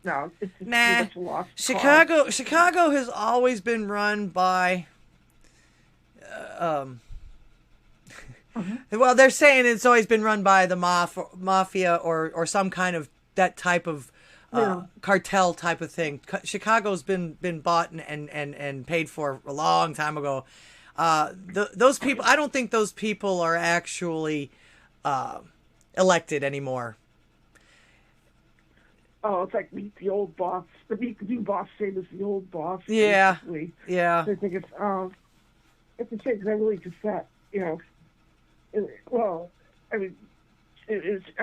Speaker 7: No, it's just much a lost cause.
Speaker 1: Chicago has always been run by Well, they're saying it's always been run by the mafia or some kind of that type of cartel type of thing. Chicago's been bought and paid for a long time ago. Those people, I don't think those people are actually elected anymore.
Speaker 7: Oh, it's like meet the old boss. The new boss, same as the old boss.
Speaker 1: Yeah,
Speaker 7: basically.
Speaker 1: yeah.
Speaker 7: So I think it's a shame because I really just thought, I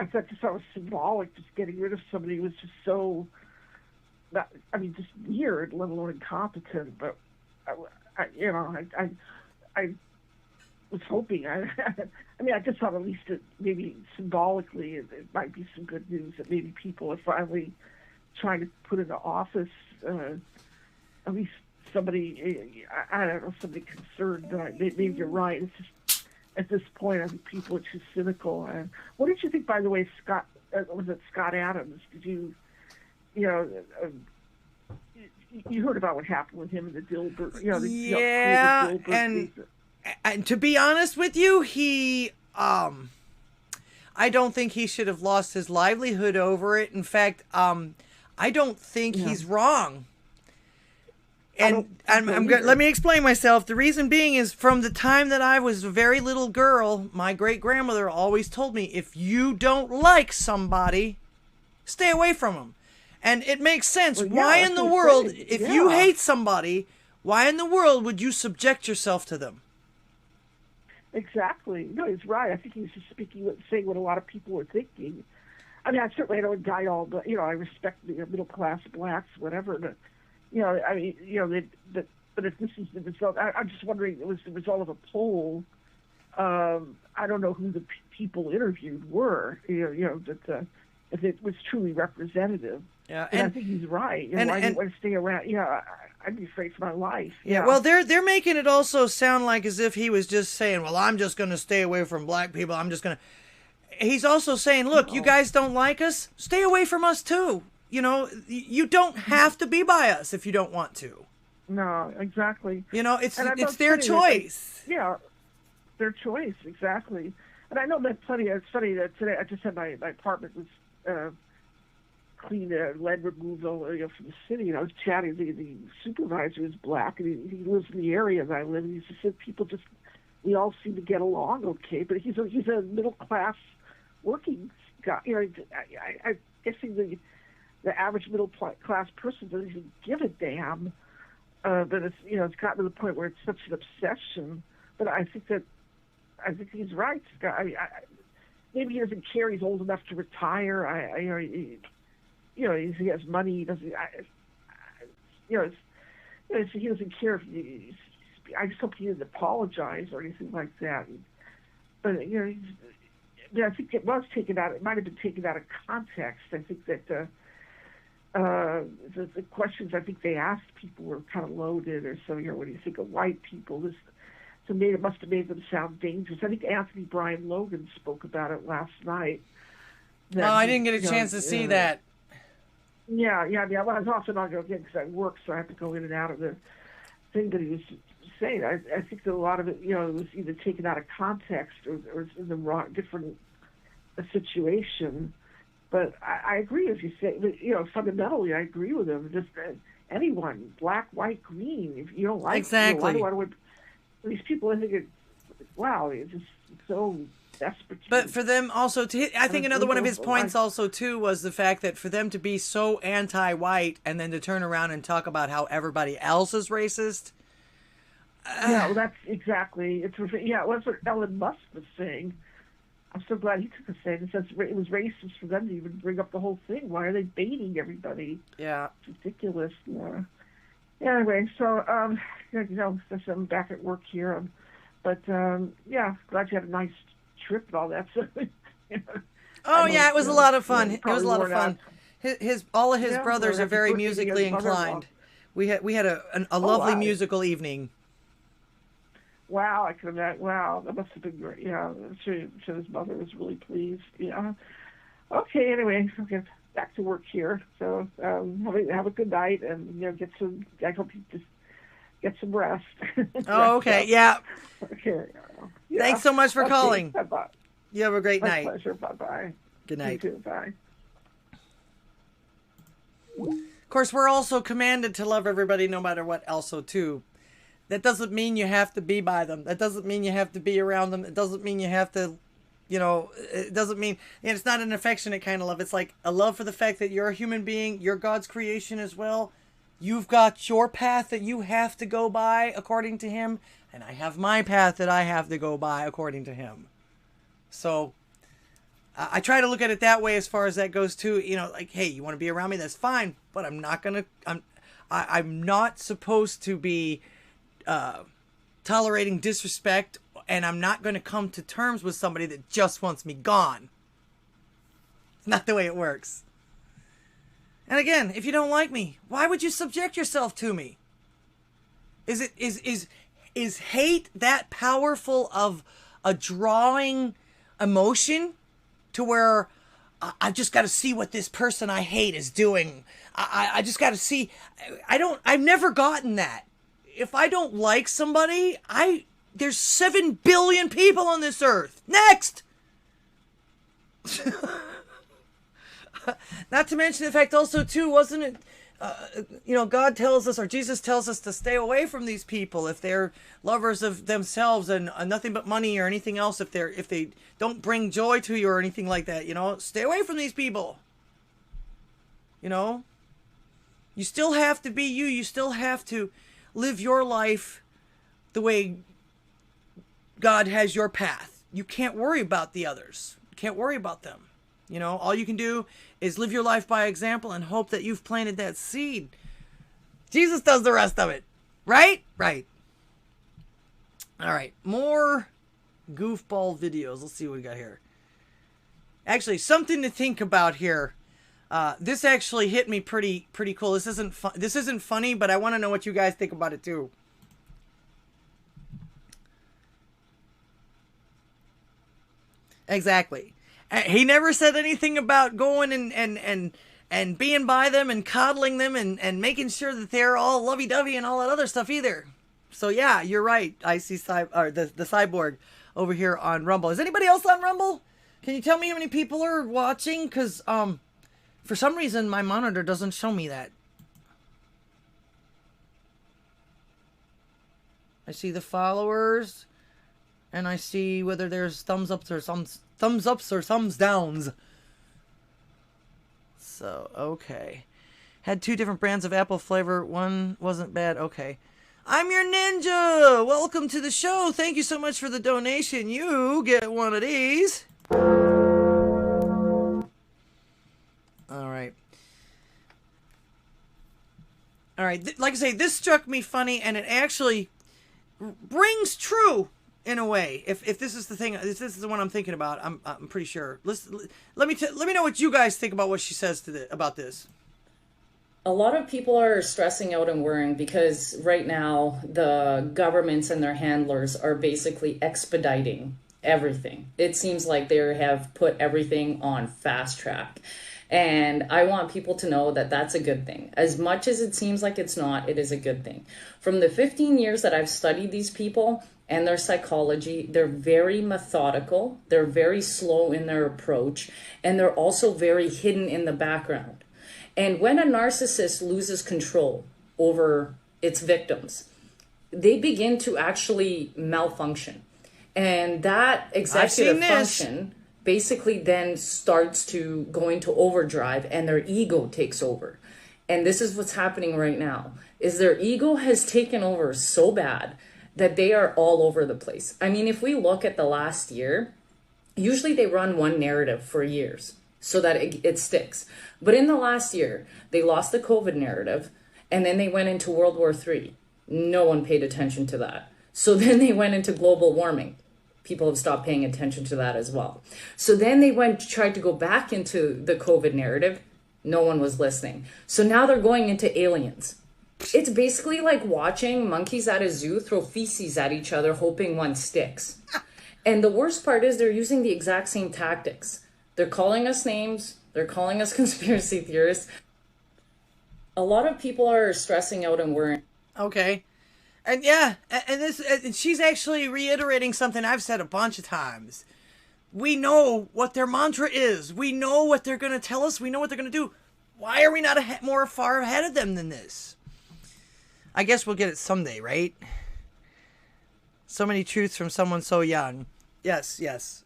Speaker 7: thought just that was symbolic. Just getting rid of somebody was just so, just weird, let alone incompetent. But I was hoping. I just thought at least maybe symbolically it might be some good news that maybe people are finally trying to put into office at least somebody. I don't know, somebody concerned. Maybe you're right. It's just at this point, I think people are too cynical. What did you think, by the way, Scott? Was it Scott Adams? Did you heard about what happened with him and the Dilbert?
Speaker 1: Yeah, and to be honest with you, he, I don't think he should have lost his livelihood over it. In fact, I don't think he's wrong. And let me explain myself. The reason being is from the time that I was a very little girl, my great-grandmother always told me, if you don't like somebody, stay away from them. And it makes sense.
Speaker 7: Well,
Speaker 1: why in the world, if you hate somebody, why in the world would you subject yourself to them?
Speaker 7: Exactly. No, he's right. I think he's just saying what a lot of people were thinking. I mean, I don't die all, but I respect middle class blacks, whatever. But but if this is the result, I'm just wondering. It was the result of a poll. I don't know who the people interviewed were. That if it was truly representative.
Speaker 1: Yeah,
Speaker 7: and I think he's right. I didn't want to stay around. I'd be afraid for my life.
Speaker 1: Yeah. Well, they're making it also sound like as if he was just saying, "Well, I'm just going to stay away from black people. I'm just going to." He's also saying, "Look, you guys don't like us. Stay away from us too. You don't have to be by us if you don't want to."
Speaker 7: No, exactly.
Speaker 1: It's their choice.
Speaker 7: Their choice, exactly. And I know that plenty. It's funny that today I just had my apartment was clean lead removal from the city, and I was chatting. The supervisor is black, and he lives in the area that I live in. He just said we all seem to get along okay, but he's a middle class working guy. I'm guessing the average middle class person doesn't even give a damn. But it's gotten to the point where it's such an obsession. But I think he's right. Maybe he doesn't care. He's old enough to retire. He has money. He doesn't. He doesn't care if I just hope he didn't apologize or anything like that. But I think it was taken out. It might have been taken out of context. I think that the questions I think they asked people were kind of loaded, or so. What do you think of white people? It must have made them sound dangerous. I think Anthony Brian Logan spoke about it last night.
Speaker 1: I didn't get a chance to see that.
Speaker 7: Yeah. I mean, I was also not going to get because I work, so I have to go in and out of the thing that he was saying. I think that a lot of it, it was either taken out of context or it's in the wrong, different situation. But I agree if you say, fundamentally, I agree with him. Just anyone, black, white, green, if you don't like
Speaker 1: exactly.
Speaker 7: These people, I think, wow, it's just so desperate.
Speaker 1: But for them also, I think another one of his points also, too, was the fact that for them to be so anti-white and then to turn around and talk about how everybody else is racist.
Speaker 7: Well, that's exactly. That's what Elon Musk was saying. I'm so glad he took a stand and says it was racist for them to even bring up the whole thing. Why are they baiting everybody?
Speaker 1: Yeah.
Speaker 7: It's ridiculous. Yeah. Anyway, so, I'm back at work here. But, glad you had a nice trip and all that. So,
Speaker 1: it was a lot of fun. It was a lot of fun. All of his brothers are very musically inclined. We had a lovely musical evening.
Speaker 7: Wow, I can imagine. Wow, that must have been great. Yeah, I'm sure his mother was really pleased. Yeah. Okay, anyway, back to work here. So have a good night, and get some. I hope you just get some rest.
Speaker 1: Oh, okay. Yeah.
Speaker 7: Okay.
Speaker 1: Thanks so much for calling.
Speaker 7: Bye-bye.
Speaker 1: You have a great
Speaker 7: My
Speaker 1: night.
Speaker 7: pleasure. Bye-bye.
Speaker 1: Good night.
Speaker 7: You too. Bye.
Speaker 1: Of course, we're also commanded to love everybody no matter what also, too. That doesn't mean you have to be by them. That doesn't mean you have to be around them. It doesn't mean you have to, you know, it doesn't mean, and it's not an affectionate kind of love. It's like a love for the fact that you're a human being. You're God's creation as well. You've got your path that you have to go by according to Him. And I have my path that I have to go by according to Him. So I try to look at it that way as far as that goes too. You know, like, hey, you want to be around me? That's fine. But I'm not going to, I'm not supposed to be tolerating disrespect, and I'm not going to come to terms with somebody that just wants me gone. It's not the way it works. And again, if you don't like me, why would you subject yourself to me? Is hate that powerful of a drawing emotion to where I just got to see what this person I hate is doing? I just got to see. I've never gotten that. If I don't like somebody, there's 7 billion people on this earth. Next! Not to mention the fact also, too, wasn't it, you know, God tells us, or Jesus tells us to stay away from these people if they're lovers of themselves and nothing but money or anything else, if they don't bring joy to you or anything like that, you know, stay away from these people. You know? You still have to be you. You still have to live your life the way God has your path. You can't worry about the others. You can't worry about them. You know, all you can do is live your life by example and hope that you've planted that seed. Jesus does the rest of it. Right? Right. All right. More goofball videos. Let's see what we got here. Actually, something to think about here. This actually hit me pretty cool. This isn't funny, but I want to know what you guys think about it too. Exactly. He never said anything about going and being by them and coddling them and making sure that they're all lovey-dovey and all that other stuff either. So yeah, you're right. I see the cyborg over here on Rumble. Is anybody else on Rumble? Can you tell me how many people are watching? Because for some reason my monitor doesn't show me that. I see the followers, and I see whether there's thumbs ups or thumbs downs. So, okay. Had 2 different brands of apple flavor. One wasn't bad. Okay. I'm your ninja. Welcome to the show. Thank you so much for the donation. You get one of these. All right. All right. Like I say, this struck me funny, and it actually rings true in a way. If this is the thing, if this is the one I'm thinking about, I'm pretty sure. Let me know what you guys think about what she says about this.
Speaker 8: A lot of people are stressing out and worrying because right now the governments and their handlers are basically expediting everything. It seems like they have put everything on fast track. And I want people to know that that's a good thing. As much as it seems like it's not, it is a good thing. From the 15 years that I've studied these people and their psychology, they're very methodical, they're very slow in their approach, and they're also very hidden in the background. And when a narcissist loses control over its victims, they begin to actually malfunction. And that executive function basically then starts to go into overdrive, and their ego takes over. And this is what's happening right now, is their ego has taken over so bad that they are all over the place. I mean, if we look at the last year, usually they run one narrative for years so that it sticks. But in the last year, they lost the COVID narrative, and then they went into World War III. No one paid attention to that. So then they went into global warming. People have stopped paying attention to that as well. So then they tried to go back into the COVID narrative. No one was listening. So now they're going into aliens. It's basically like watching monkeys at a zoo throw feces at each other, hoping one sticks. And the worst part is they're using the exact same tactics. They're calling us names. They're calling us conspiracy theorists. A lot of people are stressing out and worrying.
Speaker 1: Okay. And yeah, and she's actually reiterating something I've said a bunch of times. We know what their mantra is. We know what they're going to tell us. We know what they're going to do. Why are we not more far ahead of them than this? I guess we'll get it someday, right? So many truths from someone so young. Yes,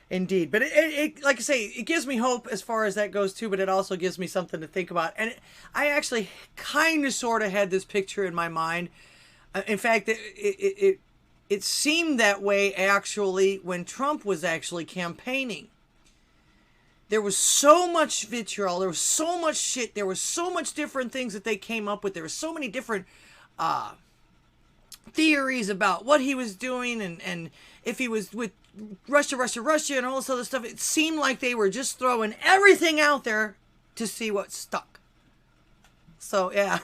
Speaker 1: indeed. But it like I say, it gives me hope as far as that goes too, but it also gives me something to think about. And I actually kind of sort of had this picture in my mind. In fact, it seemed that way actually when Trump was actually campaigning. There was so much vitriol, there was so much shit, there was so much different things that they came up with. There were so many different theories about what he was doing and if he was with Russia and all this other stuff. It seemed like they were just throwing everything out there to see what stuck. So yeah,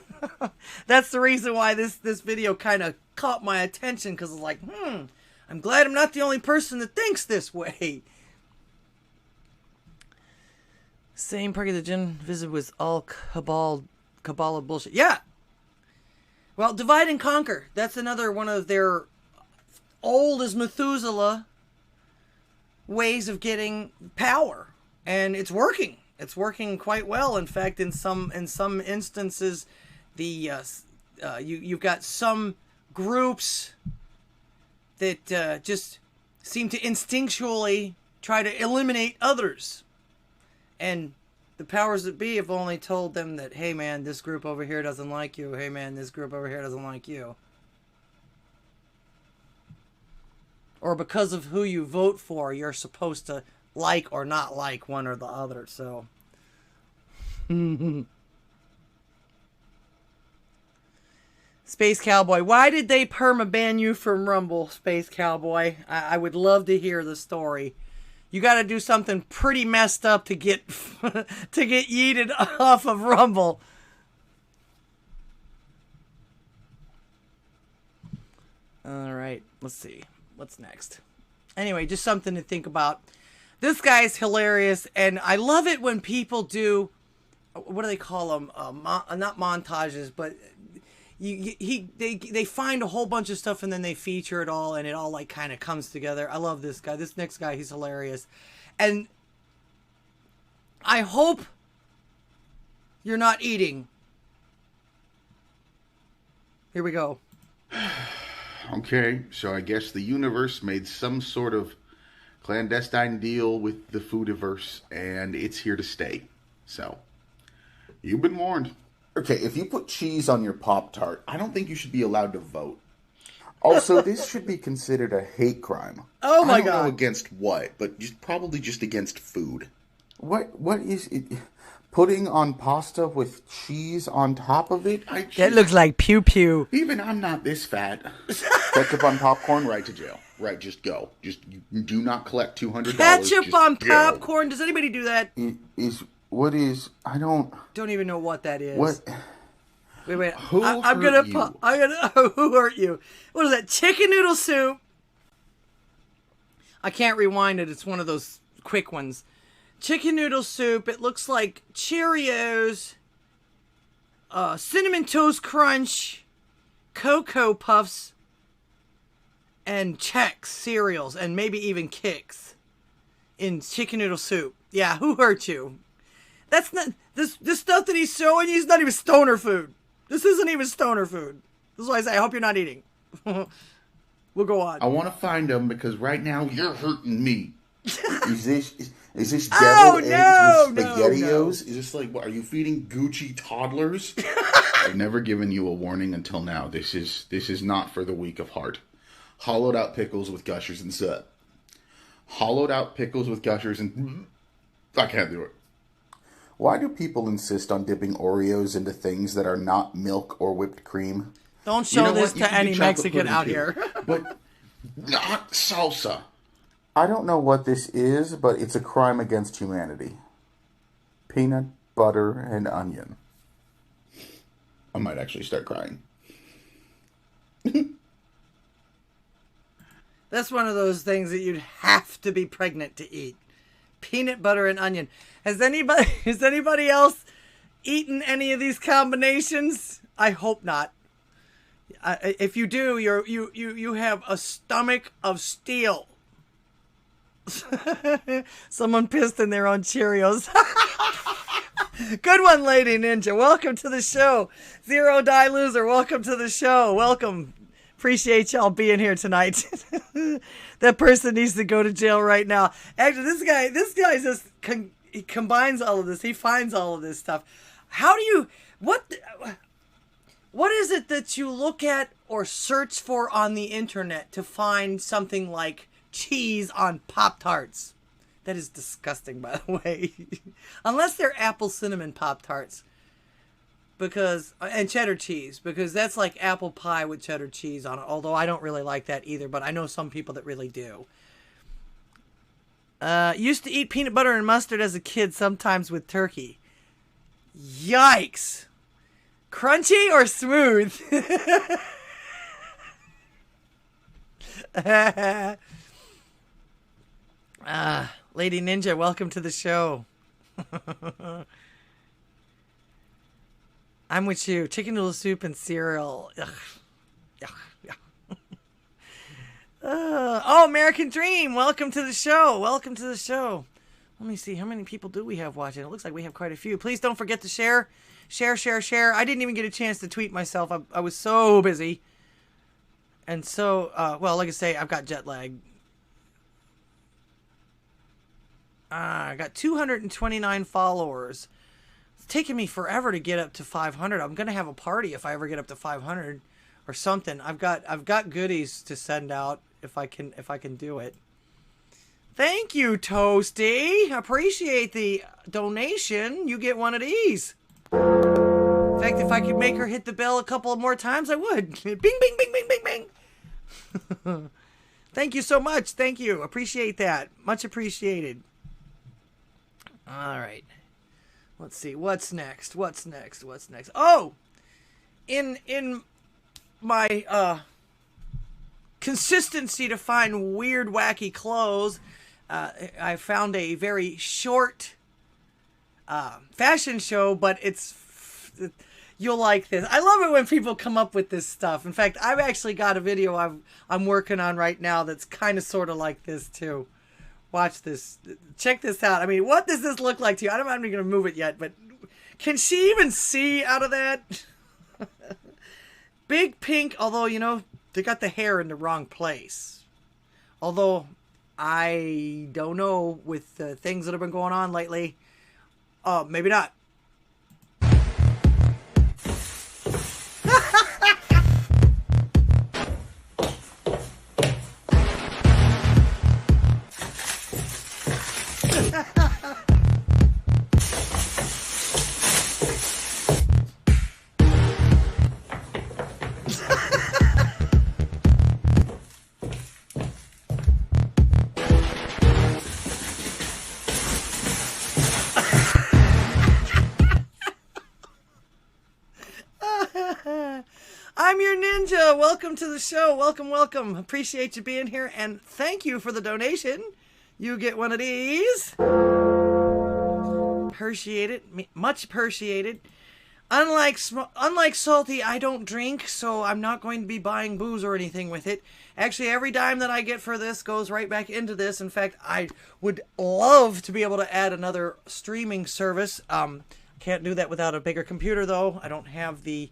Speaker 1: that's the reason why this video kind of caught my attention, because it's like, I'm glad I'm not the only person that thinks this way. Same party the Jinn visit was all Kabbalah bullshit. Yeah. Well, divide and conquer. That's another one of their old as Methuselah ways of getting power, and it's working. It's working quite well. In fact, in some instances, you've got some groups that just seem to instinctually try to eliminate others, and the powers that be have only told them that, hey man, this group over here doesn't like you. Hey man, this group over here doesn't like you. Or because of who you vote for, you're supposed to like or not like one or the other. So Space Cowboy, why did they perma-ban you from Rumble, Space Cowboy? I would love to hear the story. You got to do something pretty messed up to get to get yeeted off of Rumble. All right, let's see. What's next? Anyway, just something to think about. This guy's hilarious, and I love it when people do, what do they call them? Not montages, but they find a whole bunch of stuff and then they feature it all, and it all like kind of comes together. I love this guy. This next guy, he's hilarious. And I hope you're not eating. Here we go.
Speaker 9: Okay, so I guess the universe made some sort of clandestine deal with the foodiverse, and it's here to stay. So, you've been warned.
Speaker 10: Okay, if you put cheese on your Pop-Tart, I don't think you should be allowed to vote. Also, this should be considered a hate crime.
Speaker 1: Oh my
Speaker 9: God. I don't know
Speaker 10: God.
Speaker 9: against what, but probably just against food.
Speaker 10: What is it? Putting on pasta with cheese on top of it?
Speaker 1: That looks like pew-pew.
Speaker 9: Even I'm not this fat.
Speaker 10: Ketchup on popcorn,
Speaker 9: right to jail. Right, just go. Just do not collect $200.
Speaker 1: Ketchup on
Speaker 9: go.
Speaker 1: popcorn? Does anybody do that?
Speaker 10: I
Speaker 1: don't even know what that is.
Speaker 10: What?
Speaker 1: Wait.
Speaker 10: Who
Speaker 1: I'm
Speaker 10: hurt
Speaker 1: gonna who hurt you? What is that? Chicken noodle soup. I can't rewind it. It's one of those quick ones. Chicken noodle soup. It looks like Cheerios, Cinnamon Toast Crunch, Cocoa Puffs, and Chex cereals, and maybe even Kix in chicken noodle soup. Yeah, who hurt you? That's not this stuff that he's showing you is not even stoner food. This isn't even stoner food. This is why I say I hope you're not eating. We'll go on.
Speaker 9: I want to find them because right now you're hurting me.
Speaker 10: Is this
Speaker 1: deviled
Speaker 10: eggs with SpaghettiOs?
Speaker 1: No.
Speaker 9: Is this like, what, are you feeding Gucci toddlers? I've never given you a warning until now. This is not for the weak of heart. Hollowed out pickles with gushers and sut. Hollowed out pickles with gushers and... I can't do it.
Speaker 10: Why do people insist on dipping Oreos into things that are not milk or whipped cream?
Speaker 1: Don't show this to any Mexican out here.
Speaker 9: But not salsa.
Speaker 10: I don't know what this is, but it's a crime against humanity. Peanut, butter, and onion.
Speaker 9: I might actually start crying.
Speaker 1: That's one of those things that you'd have to be pregnant to eat. Peanut butter and onion. Has anybody else eaten any of these combinations? I hope not. If you do, you have a stomach of steel. Someone pissed in their own Cheerios. Good one, Lady Ninja. Welcome to the show. Zero Die Loser, welcome to the show. Welcome. Appreciate y'all being here tonight. That person needs to go to jail right now. Actually, this guy just he combines all of this. He finds all of this stuff. How do you, what is it that you look at or search for on the internet to find something like cheese on Pop-Tarts? That is disgusting, by the way. Unless they're apple cinnamon Pop-Tarts. And cheddar cheese, because that's like apple pie with cheddar cheese on it. Although I don't really like that either, but I know some people that really do. Used to eat peanut butter and mustard as a kid, sometimes with turkey. Yikes. Crunchy or smooth? Lady Ninja, welcome to the show. I'm with you. Chicken noodle soup and cereal. Ugh. Oh, American Dream. Welcome to the show. Welcome to the show. Let me see. How many people do we have watching? It looks like we have quite a few. Please don't forget to share. Share, share, share. I didn't even get a chance to tweet myself. I was so busy. And so, well, like I say, I've got jet lag. I got 229 followers. It's taking me forever to get up to 500. I'm gonna have a party if I ever get up to 500 or something. I've got goodies to send out if I can do it. Thank you, Toasty. Appreciate the donation. You get one of these. In fact, if I could make her hit the bell a couple more times, I would. Bing, bing, bing, bing, bing, bing. Thank you so much. Thank you. Appreciate that. Much appreciated. All right. Let's see. What's next? What's next? What's next? Oh! In my consistency to find weird, wacky clothes, I found a very short fashion show, but you'll like this. I love it when people come up with this stuff. In fact, I've actually got a video I'm working on right now that's kind of sort of like this too. Watch this. Check this out. I mean, what does this look like to you? I'm not even going to move it yet, but can she even see out of that? Big pink, although, you know, they got the hair in the wrong place. Although, I don't know with the things that have been going on lately. Maybe not. I'm your ninja. Welcome to the show. Welcome, welcome. Appreciate you being here, and thank you for the donation. You get one of these. Appreciate it. Much appreciated. Unlike Salty, I don't drink, so I'm not going to be buying booze or anything with it. Actually, every dime that I get for this goes right back into this. In fact, I would love to be able to add another streaming service. Can't do that without a bigger computer, though. I don't have the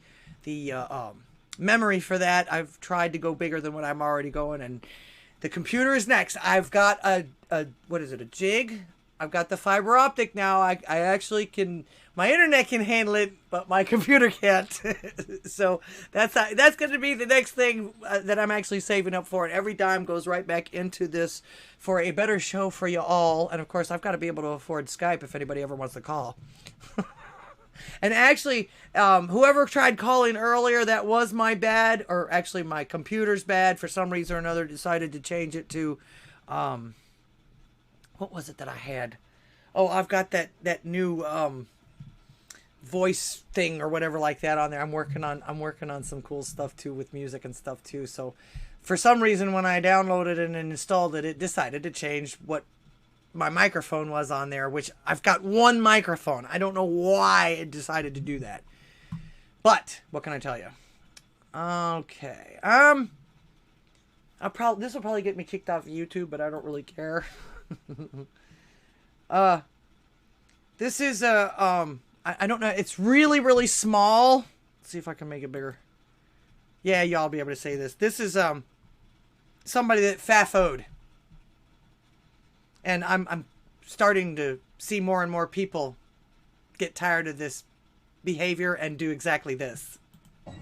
Speaker 1: memory for that. I've tried to go bigger than what I'm already going, and the computer is next. I've got a what is it, a jig? I've got the fiber optic now. I actually can, my internet can handle it, but my computer can't. So that's going to be the next thing that I'm actually saving up for, and every dime goes right back into this for a better show for you all. And of course, I've got to be able to afford Skype if anybody ever wants to call. And actually, whoever tried calling earlier, that was my bad, or actually my computer's bad. For some reason or another, decided to change it to, what was it that I had? Oh, I've got that new voice thing or whatever like that on there. I'm working on some cool stuff too with music and stuff too. So, for some reason, when I downloaded and installed it, it decided to change what my microphone was on there, which I've got one microphone. I don't know why it decided to do that. But what can I tell you? Okay. This will probably get me kicked off of YouTube, but I don't really care. This is a I don't know. It's really, really small. Let's see if I can make it bigger. Yeah, y'all be able to say this. This is somebody that fafoed. And I'm starting to see more and more people get tired of this behavior and do exactly this.
Speaker 11: Come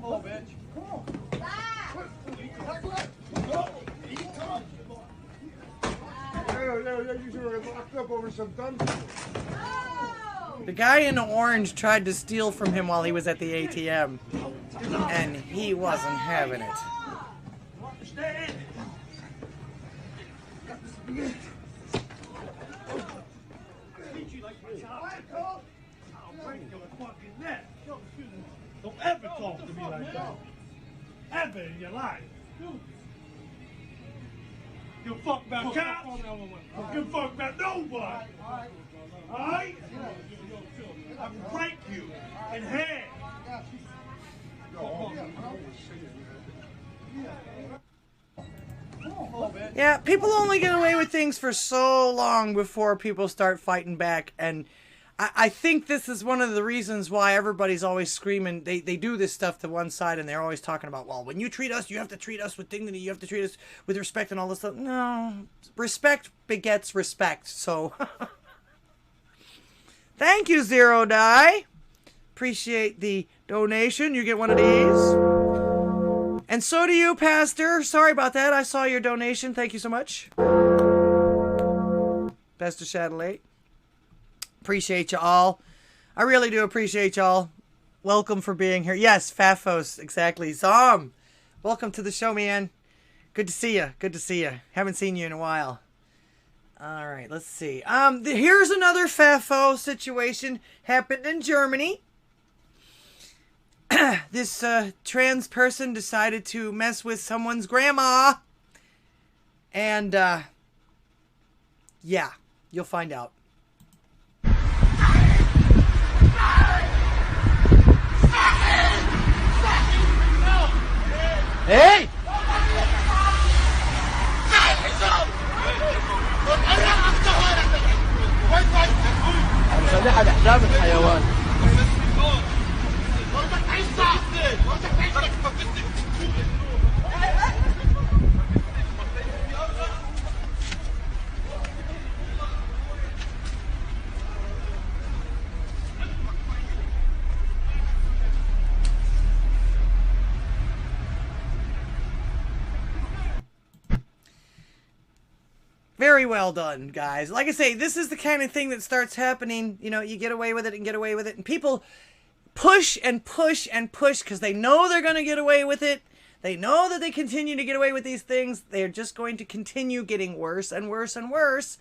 Speaker 11: on, bitch. Come on.
Speaker 1: The guy in orange tried to steal from him while he was at the ATM, and he wasn't having it.
Speaker 11: Don't ever talk to me like that. Ever in your life. Give a fuck about cops. Don't give a fuck about nobody. Alright? I can break you in half.
Speaker 1: Yeah, people only get away with things for so long before people start fighting back, and I think this is one of the reasons why everybody's always screaming. They do this stuff to one side, and they're always talking about, well, when you treat us, you have to treat us with dignity, you have to treat us with respect and all this stuff. No, respect begets respect, so... Thank you, Zero Die. Appreciate the donation. You get one of these. And so do you, Pastor. Sorry about that. I saw your donation. Thank you so much. Pastor Shadowlate. Appreciate you all. I really do appreciate y'all. Welcome for being here. Yes, Fafos, exactly. Zom, welcome to the show, man. Good to see you. Good to see you. Haven't seen you in a while. All right, let's see. Here's another Fafo situation. Happened in Germany. This trans person decided to mess with someone's grandma. And, yeah, you'll find out. Hey! مسلحة بحزام الحيوان. Very well done, guys. Like I say, this is the kind of thing that starts happening. You know, you get away with it and get away with it. And people push and push and push because they know they're going to get away with it. They know that they continue to get away with these things. They're just going to continue getting worse and worse and worse.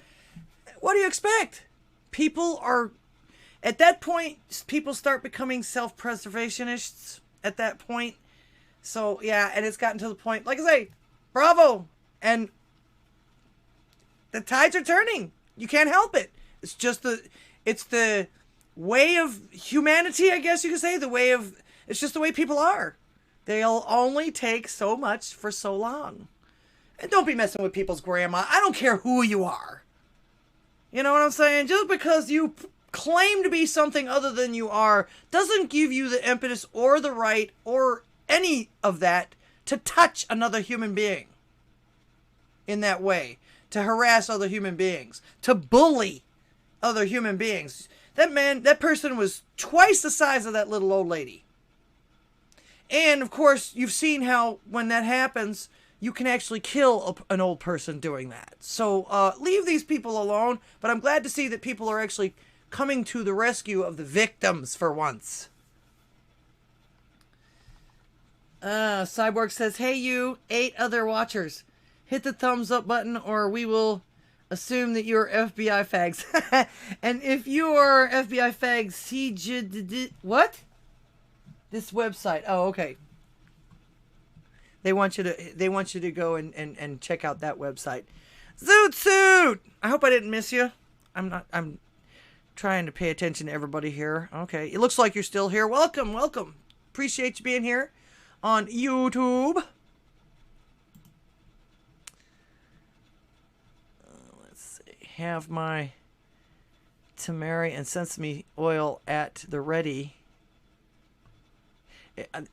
Speaker 1: What do you expect? People are, at that point, people start becoming self-preservationists at that point. So, yeah, and it's gotten to the point, like I say, bravo. And the tides are turning. You can't help it. It's just it's the way of humanity, I guess you could say. It's just the way people are. They'll only take so much for so long. And don't be messing with people's grandma. I don't care who you are. You know what I'm saying? Just because you claim to be something other than you are doesn't give you the impetus or the right or any of that to touch another human being in that way. To harass other human beings, to bully other human beings. That person was twice the size of that little old lady. And, of course, you've seen how when that happens, you can actually kill an old person doing that. So, leave these people alone. But I'm glad to see that people are actually coming to the rescue of the victims for once. Cyborg says, hey, you 8 other watchers. Hit the thumbs up button or we will assume that you're FBI fags. And if you are FBI fags, what? This website. Oh, okay. They want you to go and check out that website. Zoot Suit! I hope I didn't miss you. I'm trying to pay attention to everybody here. Okay. It looks like you're still here. Welcome, welcome. Appreciate you being here. on YouTube. Let's see. Have my turmeric and sesame oil at the ready.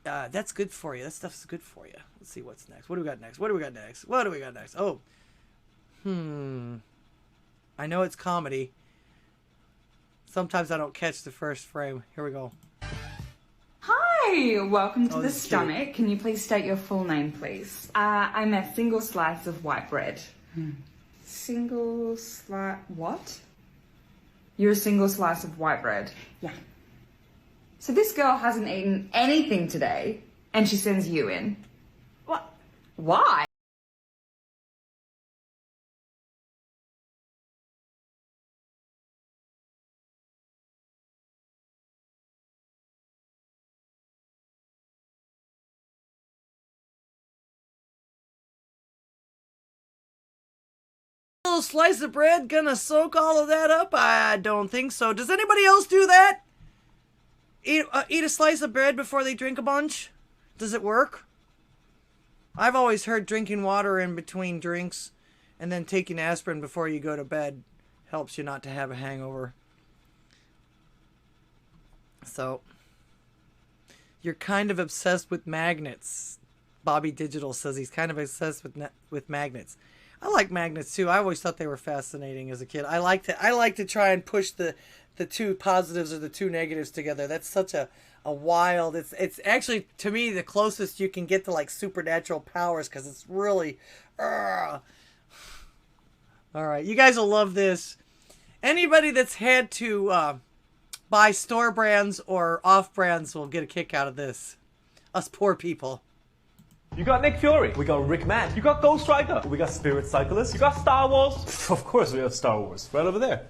Speaker 1: That's good for you. That stuff's good for you. Let's see what's next. What do we got next? What do we got next? What do we got next? Oh. I know it's comedy. Sometimes I don't catch the first frame. Here we go.
Speaker 12: Hi, welcome to the
Speaker 1: this is
Speaker 12: stomach.
Speaker 1: cute.
Speaker 12: Can you please state your full name, please? I'm a single slice of white bread. Single slice... What? You're a single slice of white bread? Yeah. So this girl hasn't eaten anything today, and she sends you in. What? Why?
Speaker 1: Little slice of bread gonna soak all of that up? I don't think so. Does anybody else do that? Eat a slice of bread before they drink a bunch? Does it work? I've always heard drinking water in between drinks and then taking aspirin before you go to bed helps you not to have a hangover. So, you're kind of obsessed with magnets. Bobby Digital says he's kind of obsessed with magnets. I like magnets too. I always thought they were fascinating as a kid. I like to try and push the two positives or the two negatives together. That's such a wild. It's actually, to me, the closest you can get to like supernatural powers, because it's really. All right, you guys will love this. Anybody that's had to buy store brands or off brands will get a kick out of this. Us poor people.
Speaker 13: You got Nick Fury, we got Rick Mann, you got Ghost Rider, we got Spirit Cyclist, you got Star Wars. Of course we have Star Wars, right over there.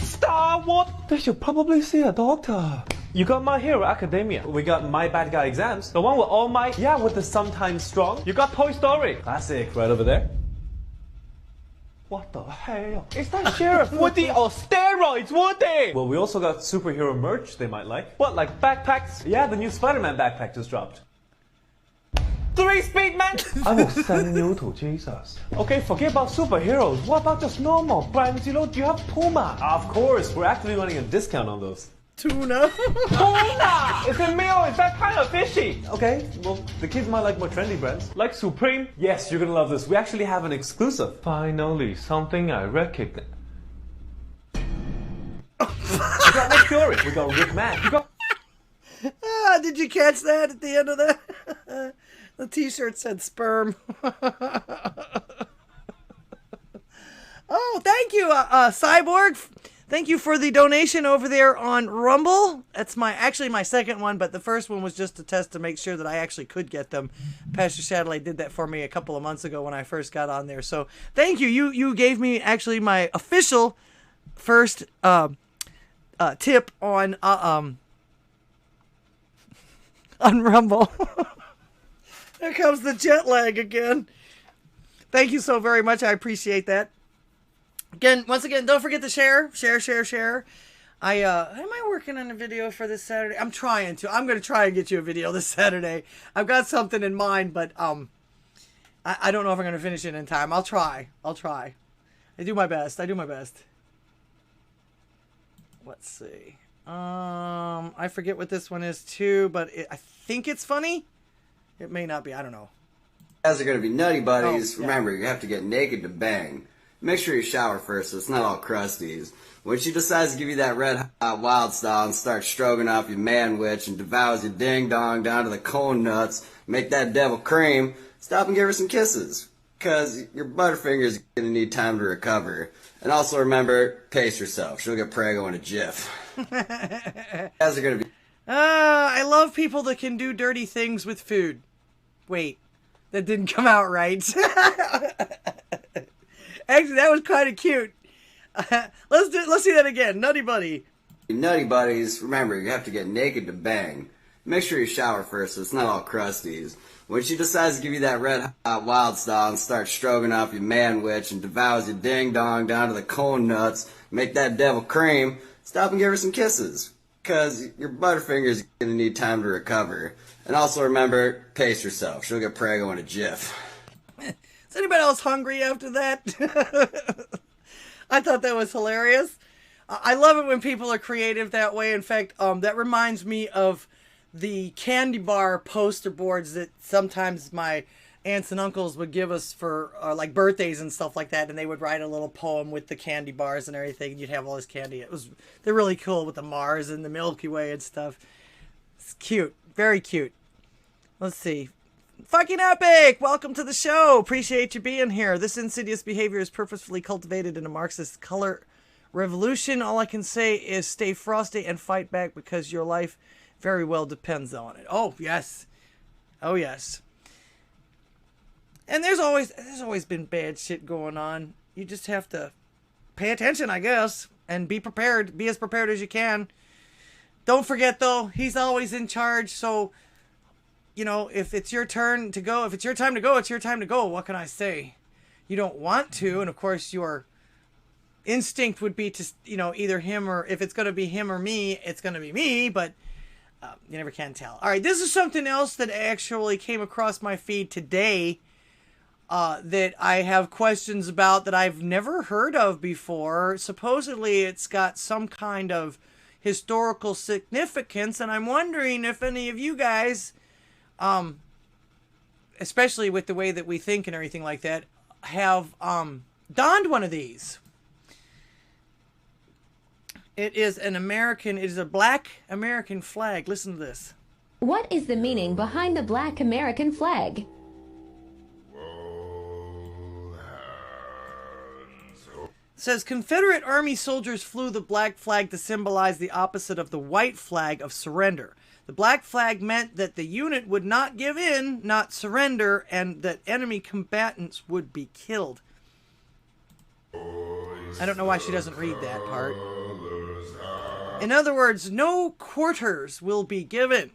Speaker 13: Star Wars? They should probably see a doctor. You got My Hero Academia, we got My Bad Guy Exams, the one with All Might, yeah, with the Sometimes Strong. You got Toy Story, classic, right over there. What the hell? Is that Sheriff Woody or steroids, Woody? Well, we also got superhero merch they might like. What, like backpacks? Yeah, the new Spider-Man backpack just dropped. 3 Speed Man! I will send you to Jesus. Okay, forget about superheroes. What about just normal brands? You know, do you have Puma? Of course, we're actually running a discount on those.
Speaker 1: Tuna.
Speaker 13: Tuna! It's a meal, it's that kind of fishy. Okay, well, the kids might like more trendy brands. Like Supreme. Yes, you're gonna love this. We actually have an exclusive. Finally, something I recognize. We got Nick Fury. We got Rick Mann. You got...
Speaker 1: Did you catch that at the end of that? The t-shirt said sperm. Oh, thank you, Cyborg. Thank you for the donation over there on Rumble. That's actually my second one, but the first one was just a test to make sure that I actually could get them. Pastor Shadley did that for me a couple of months ago when I first got on there. So thank you. You gave me actually my official first tip on Rumble. There comes the jet lag again. Thank you so very much. I appreciate that. Once again, don't forget to share. Am I working on a video for this Saturday? I'm trying to. I'm going to try and get you a video this Saturday. I've got something in mind, but I don't know if I'm going to finish it in time. I'll try. I do my best. Let's see. I forget what this one is too, but I think it's funny. It may not be. I don't know.
Speaker 14: Guys are going to be nutty buddies.
Speaker 1: Oh, yeah.
Speaker 14: Remember, you have to get naked to bang. Make sure you shower first so it's not all crusties. When she decides to give you that red hot wild style and starts stroking off your man witch and devours your ding dong down to the cone nuts, make that devil cream, stop and give her some kisses. Cause your butterfinger's gonna need time to recover. And also remember, pace yourself. She'll get prego in a jiff. Guys are gonna be...
Speaker 1: I love people that can do dirty things with food. Wait, that didn't come out right. Actually, that was kind of cute. Let's see that again. Nutty buddy.
Speaker 14: Nutty buddies, remember, you have to get naked to bang. Make sure you shower first so it's not all crusties. When she decides to give you that red hot wild style and starts stroking off your man witch and devours your ding dong down to the cone nuts, make that devil cream, stop and give her some kisses. because your Butterfinger's gonna need time to recover. And also remember, pace yourself. She'll get prego in a jiff.
Speaker 1: Is anybody else hungry after that? I thought that was hilarious. I love it when people are creative that way. In fact, that reminds me of the candy bar poster boards that sometimes my aunts and uncles would give us for like birthdays and stuff like that, and they would write a little poem with the candy bars and everything, and you'd have all this candy. They're really cool with the Mars and the Milky Way and stuff. It's cute, very cute. Let's see. Fucking epic! Welcome to the show. Appreciate you being here. This insidious behavior is purposefully cultivated in a Marxist color revolution. All I can say is stay frosty and fight back because your life very well depends on it. Oh, yes. Oh, yes. And there's always been bad shit going on. You just have to pay attention, I guess, and be prepared. Be as prepared as you can. Don't forget, though, he's always in charge, so, you know, if it's your turn to go, if it's your time to go, it's your time to go. What can I say? You don't want to, and of course your instinct would be to, you know, either him or, if it's going to be him or me, it's going to be me, but you never can tell. All right, this is something else that actually came across my feed today that I have questions about that I've never heard of before. Supposedly it's got some kind of historical significance, and I'm wondering if any of you guys, especially with the way that we think and everything like that, have donned one of these. It is an American, it is a black American flag. Listen to this.
Speaker 4: What is the meaning behind the black American flag?
Speaker 1: It says Confederate Army soldiers flew the black flag to symbolize the opposite of the white flag of surrender. The black flag meant that the unit would not give in, not surrender, and that enemy combatants would be killed. I don't know why she doesn't read that part. In other words, no quarters will be given.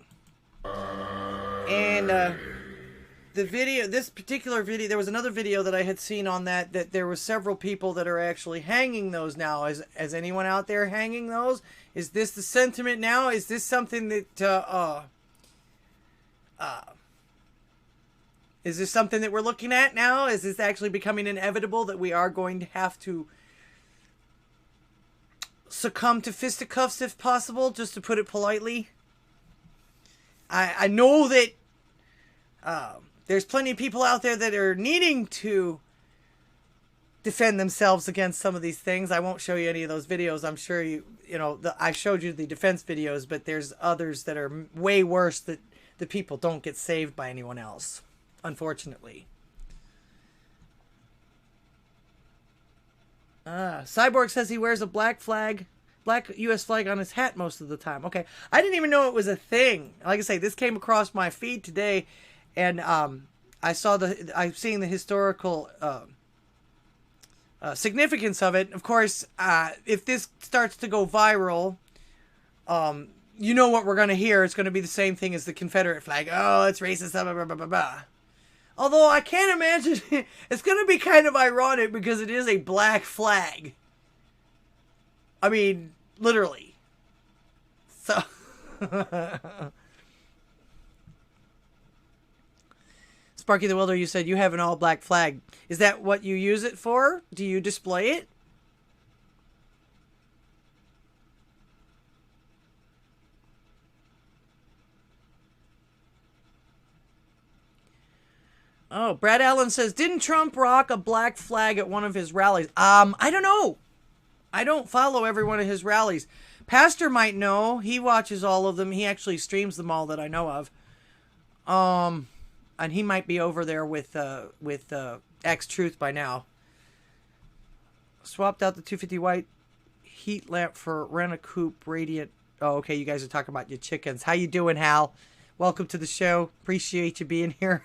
Speaker 1: And the video, this particular video, there was another video that I had seen on that there were several people that are actually hanging those now. Is anyone out there hanging those? Is this the sentiment now? Is this something that is this something that we're looking at now? Is this actually becoming inevitable that we are going to have to succumb to fisticuffs if possible, just to put it politely? I know that there's plenty of people out there that are needing to defend themselves against some of these things. I won't show you any of those videos. I'm sure you know, I showed you the defense videos, but there's others that are way worse that the people don't get saved by anyone else, unfortunately. Cyborg says he wears a black U.S. flag on his hat most of the time. Okay, I didn't even know it was a thing. Like I say, this came across my feed today, and I've seen the historical significance of it. Of course, if this starts to go viral, you know what we're going to hear. It's going to be the same thing as the Confederate flag. Oh, it's racist, blah, blah, blah, blah, blah. Although I can't imagine, it's going to be kind of ironic because it is a black flag. I mean, literally. So, Sparky the Welder, you said you have an all black flag. Is that what you use it for? Do you display it? Oh, Brad Allen says, didn't Trump rock a black flag at one of his rallies? I don't know. I don't follow every one of his rallies. Pastor might know. He watches all of them. He actually streams them all that I know of. And he might be over there with X-Truth by now. Swapped out the 250 white heat lamp for Rent-A-Coop Radiant. Oh, okay, you guys are talking about your chickens. How you doing, Hal? Welcome to the show. Appreciate you being here.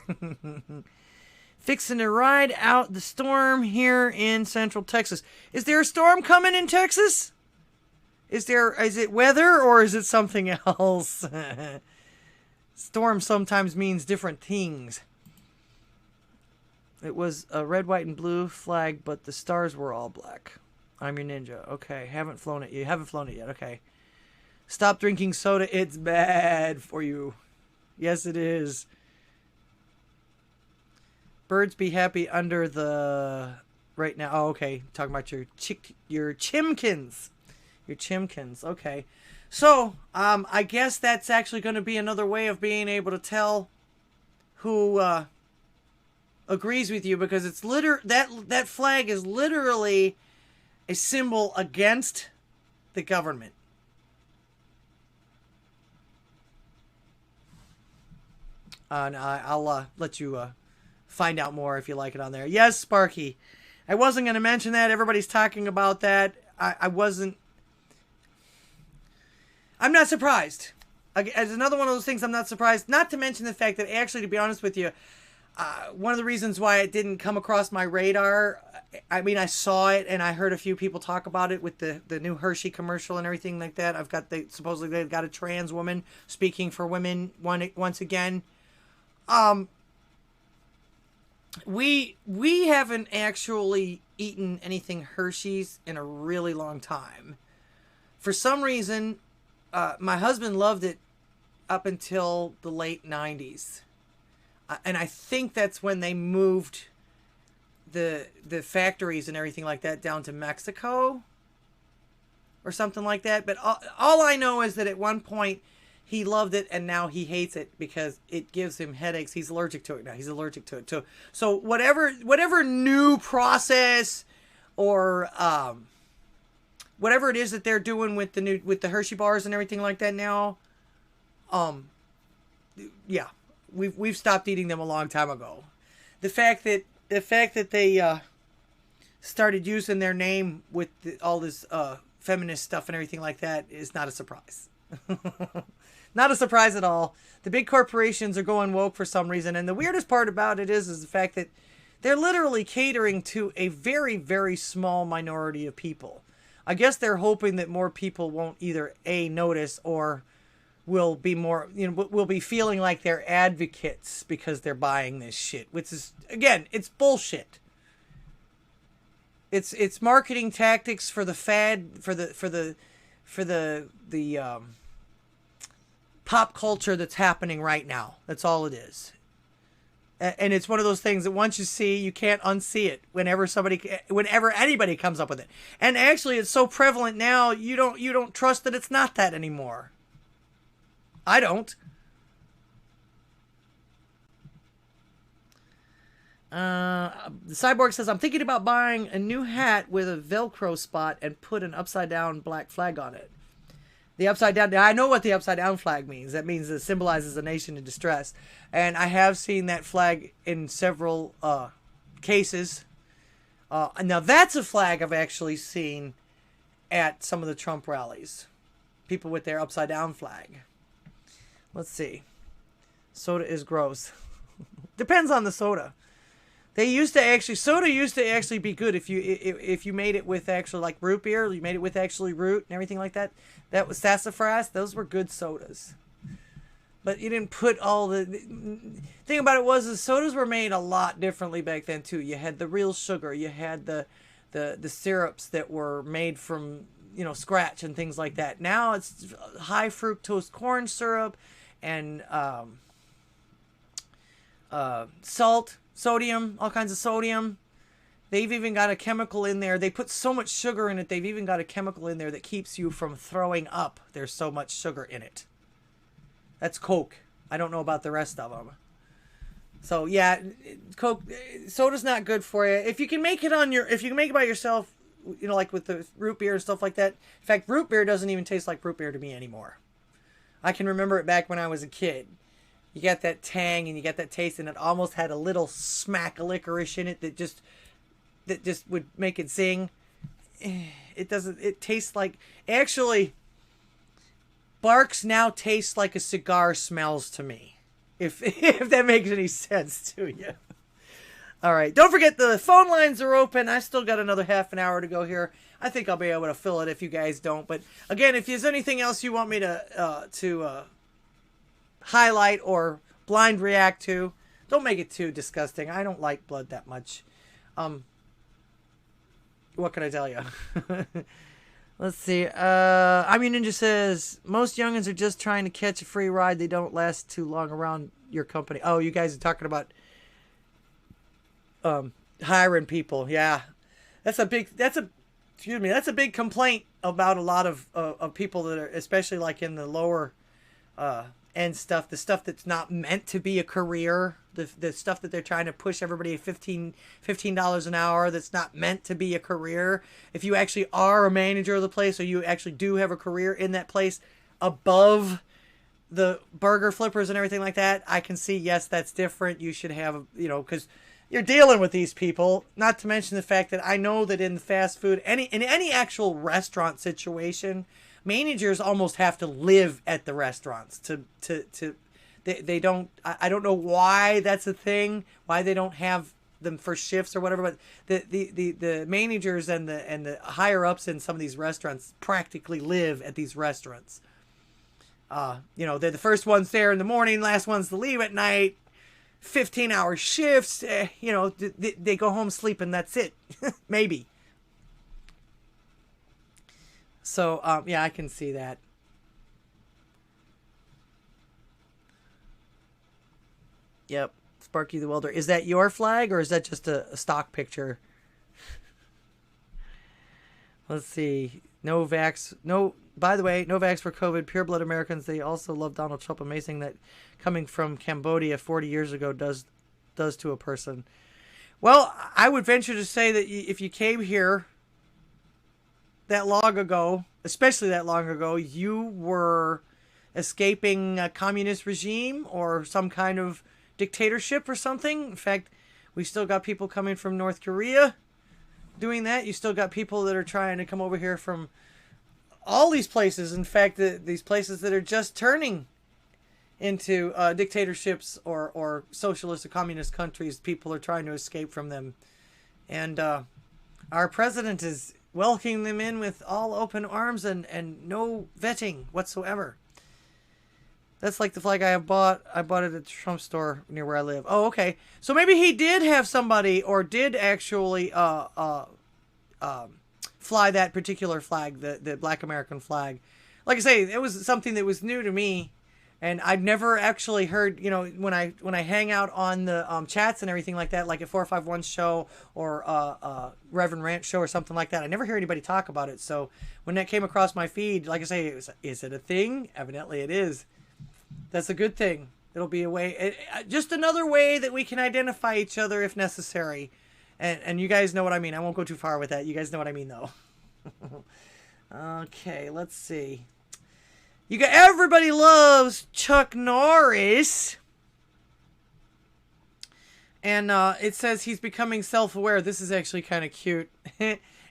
Speaker 1: Fixing to ride out the storm here in Central Texas. Is there a storm coming in Texas? Is it weather or is it something else? Storm sometimes means different things. It was a red, white, and blue flag, but the stars were all black. I'm your ninja. Okay, haven't flown it. You haven't flown it yet. Okay. Stop drinking soda. It's bad for you. Yes, it is. Birds be happy under the... Right now. Oh, okay. Talking about your chimkins. Your chimkins. Okay. So, I guess that's actually going to be another way of being able to tell who agrees with you, because it's that flag is literally a symbol against the government. And I'll let you find out more if you like it on there. Yes, Sparky. I wasn't going to mention that. Everybody's talking about that. I'm not surprised. As another one of those things, I'm not surprised. Not to mention the fact that actually, to be honest with you, one of the reasons why it didn't come across my radar, I mean, I saw it and I heard a few people talk about it with the new Hershey commercial and everything like that. Supposedly they've got a trans woman speaking for women once again. We haven't actually eaten anything Hershey's in a really long time. For some reason, my husband loved it up until the late 90s. And I think that's when they moved the factories and everything like that down to Mexico or something like that. But all I know is that at one point he loved it, and now he hates it because it gives him headaches. He's allergic to it now. He's allergic to it too. So whatever new process or whatever it is that they're doing with the Hershey bars and everything like that now, yeah, we've stopped eating them a long time ago. The fact that they started using their name with all this feminist stuff and everything like that is not a surprise. Not a surprise at all. The big corporations are going woke for some reason, and the weirdest part about it is the fact that they're literally catering to a very, very small minority of people. I guess they're hoping that more people won't either notice or will be more, will be feeling like they're advocates because they're buying this shit, which is, again, it's bullshit. It's marketing tactics for the fad, for the pop culture that's happening right now. That's all it is. And it's one of those things that once you see, you can't unsee it whenever anybody comes up with it. And actually, it's so prevalent now, you don't trust that it's not that anymore. I don't. The Cyborg says, I'm thinking about buying a new hat with a Velcro spot and put an upside down black flag on it. The upside down, I know what the upside down flag means. That means it symbolizes a nation in distress. And I have seen that flag in several cases. Now that's a flag I've actually seen at some of the Trump rallies. People with their upside down flag. Let's see. Soda is gross. Depends on the soda. Soda used to actually be good if you made it with actually like root beer, you made it with actually root and everything like that. That was sassafras. Those were good sodas. But you didn't put all the thing about it was sodas were made a lot differently back then too. You had the real sugar, you had the syrups that were made from, scratch and things like that. Now it's high fructose corn syrup and salt, sodium, all kinds of sodium. They've even got a chemical in there. They put so much sugar in it, they've even got a chemical in there that keeps you from throwing up. There's so much sugar in it. That's Coke. I don't know about the rest of them. So yeah, Coke, soda's not good for you. If you can make it by yourself, like with the root beer and stuff like that. In fact, root beer doesn't even taste like root beer to me anymore. I can remember it back when I was a kid. You get that tang and you get that taste, and it almost had a little smack of licorice in it that just would make it zing. It doesn't. It tastes like, actually, Barks now tastes like a cigar smells to me. If that makes any sense to you. All right. Don't forget the phone lines are open. I still got another half an hour to go here. I think I'll be able to fill it if you guys don't. But again, if there's anything else you want me to highlight or blind react to, don't make it too disgusting. I don't like blood that much. What can I tell you? Let's see. I'm Your Ninja says, most youngins are just trying to catch a free ride. They don't last too long around your company. Oh, you guys are talking about hiring people. Yeah. That's a big big complaint about a lot of people that are, especially like in the lower end stuff, the stuff that's not meant to be a career, the stuff that they're trying to push everybody at $15 an hour that's not meant to be a career. If you actually are a manager of the place, or you actually do have a career in that place above the burger flippers and everything like that, I can see, yes, that's different. You should have, because you're dealing with these people. Not to mention the fact that I know that in the fast food, in any actual restaurant situation, managers almost have to live at the restaurants they don't. I don't know why that's a thing. Why they don't have them for shifts or whatever. But the managers and the higher ups in some of these restaurants practically live at these restaurants. They're the first ones there in the morning, last ones to leave at night. 15-hour shifts. They go home, sleep, and that's it. Maybe. So yeah, I can see that. Yep. Sparky the Welder. Is that your flag, or is that just a stock picture? Let's see. No vax. No. By the way, no vax for COVID. Pure blood Americans. They also love Donald Trump. Amazing that coming from Cambodia 40 years ago does to a person. Well, I would venture to say that if you came here that long ago, especially that long ago, you were escaping a communist regime or some kind of dictatorship or something. In fact, we still got people coming from North Korea doing that. You still got people that are trying to come over here from all these places. In fact, these places that are just turning into dictatorships or socialist or communist countries, people are trying to escape from them. And our president is welcoming them in with all open arms and no vetting whatsoever. That's like the flag I bought it at the Trump store near where I live. Oh, okay. So maybe he did have somebody, or did actually fly that particular flag, the Black American flag. Like I say, it was something that was new to me, and I'd never actually heard. When I hang out on the chats and everything like that, like at 451's show or Reverend Rant show or something like that, I never hear anybody talk about it. So when that came across my feed, like I say, is it a thing? Evidently, it is. That's a good thing. It'll be a way, just another way that we can identify each other if necessary. And you guys know what I mean. I won't go too far with that. You guys know what I mean, though. Okay, let's see. Everybody loves Chuck Norris. And it says he's becoming self-aware. This is actually kind of cute.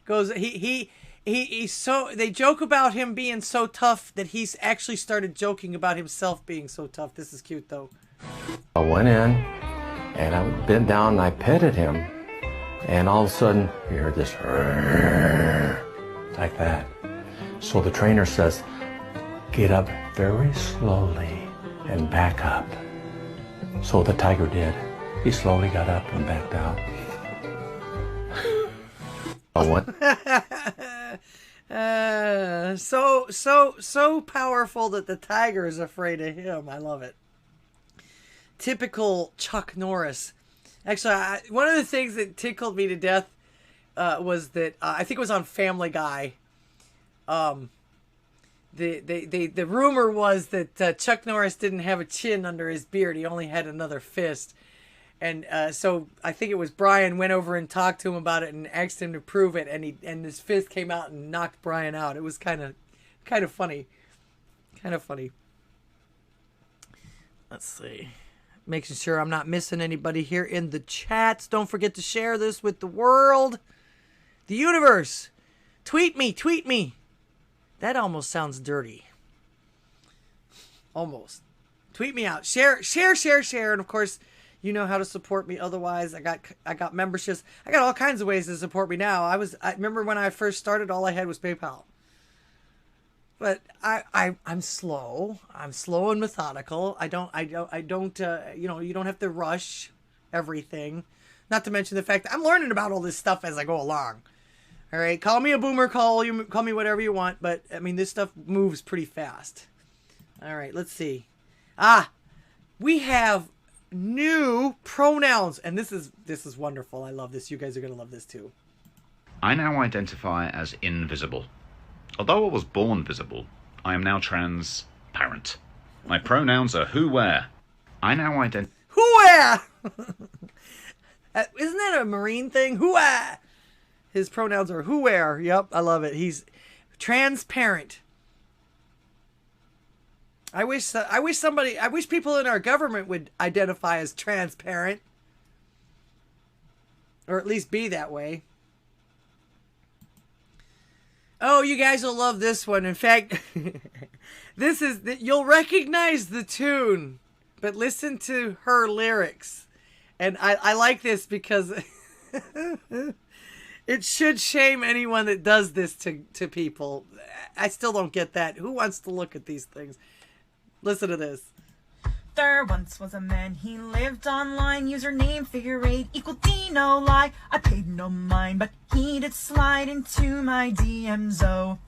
Speaker 1: Goes he's so, they joke about him being so tough that he's actually started joking about himself being so tough. This is cute, though.
Speaker 15: I went in and I bent down and I petted him, and all of a sudden you heard this like that. So the trainer says, get up very slowly and back up. So the tiger did. He slowly got up and backed out.
Speaker 1: So powerful that the tiger is afraid of him. I love it. Typical Chuck Norris. Actually, one of the things that tickled me to death was that I think it was on Family Guy. The rumor was that Chuck Norris didn't have a chin under his beard. He only had another fist. And so I think it was Brian went over and talked to him about it and asked him to prove it, and his fist came out and knocked Brian out. It was kind of funny. Kind of funny. Let's see. Making sure I'm not missing anybody here in the chats. Don't forget to share this with the world. The universe. Tweet me. That almost sounds dirty. Almost. Tweet me out. Share. And of course, you know how to support me otherwise. I got memberships. I got all kinds of ways to support me now. I remember when I first started, all I had was PayPal. But I'm slow. I'm slow and methodical. I don't you don't have to rush everything. Not to mention the fact that I'm learning about all this stuff as I go along. All right, call me a boomer, call me whatever you want, but I mean this stuff moves pretty fast. All right, let's see. We have new pronouns, and this is wonderful. I love this. You guys are gonna love this too.
Speaker 16: I now identify as invisible. Although I was born visible, I am now transparent. My pronouns are who, where. I now identify.
Speaker 1: Who, where? Isn't that a Marine thing? Who, where? His pronouns are who, where. Yep, I love it. He's transparent. I wish people in our government would identify as transparent, or at least be that way. Oh, you guys will love this one. In fact, you'll recognize the tune, but listen to her lyrics. And I like this because it should shame anyone that does this to people. I still don't get that. Who wants to look at these things? Listen to this.
Speaker 17: There once was a man, he lived online, username figure 8 equal D, no lie. I paid no mind, but he did slide into my DMs, oh.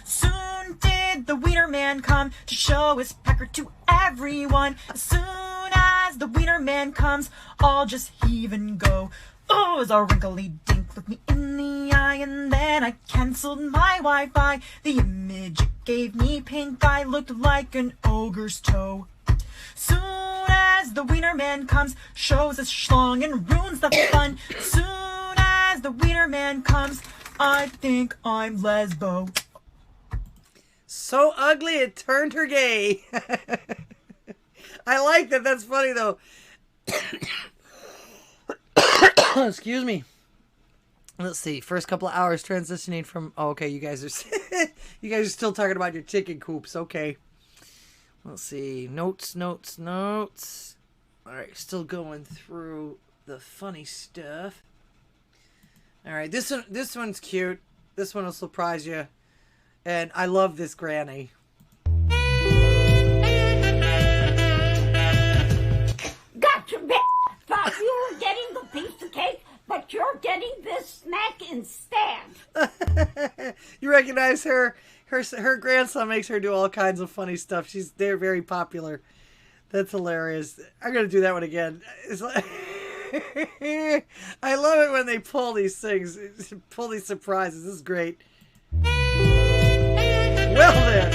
Speaker 17: Soon did the Wiener Man come to show his pecker to everyone. As soon as the Wiener Man comes, I'll just heave and go. Oh, as a wrinkly dink looked me in the eye, and then I cancelled my Wi-Fi. The image it gave me pink eye looked like an ogre's toe. Soon as the Wiener Man comes, shows us schlong and ruins the fun. Soon as the Wiener Man comes, I think I'm lesbo.
Speaker 1: So ugly it turned her gay. I like that. That's funny though. Excuse me. Let's see. First couple of hours transitioning from. Oh, okay, you guys are still talking about your chicken coops. Okay. Let's see. Notes. All right, still going through the funny stuff. All right, this one's cute. This one will surprise you. And I love this granny.
Speaker 18: Gotcha, bitch! Thought you were getting the piece of cake, but you're getting this snack instead.
Speaker 1: You recognize her? Her grandson makes her do all kinds of funny stuff. They're very popular. That's hilarious. I'm gonna do that one again. It's like I love it when they pull these things, pull these surprises. This is great. Well then.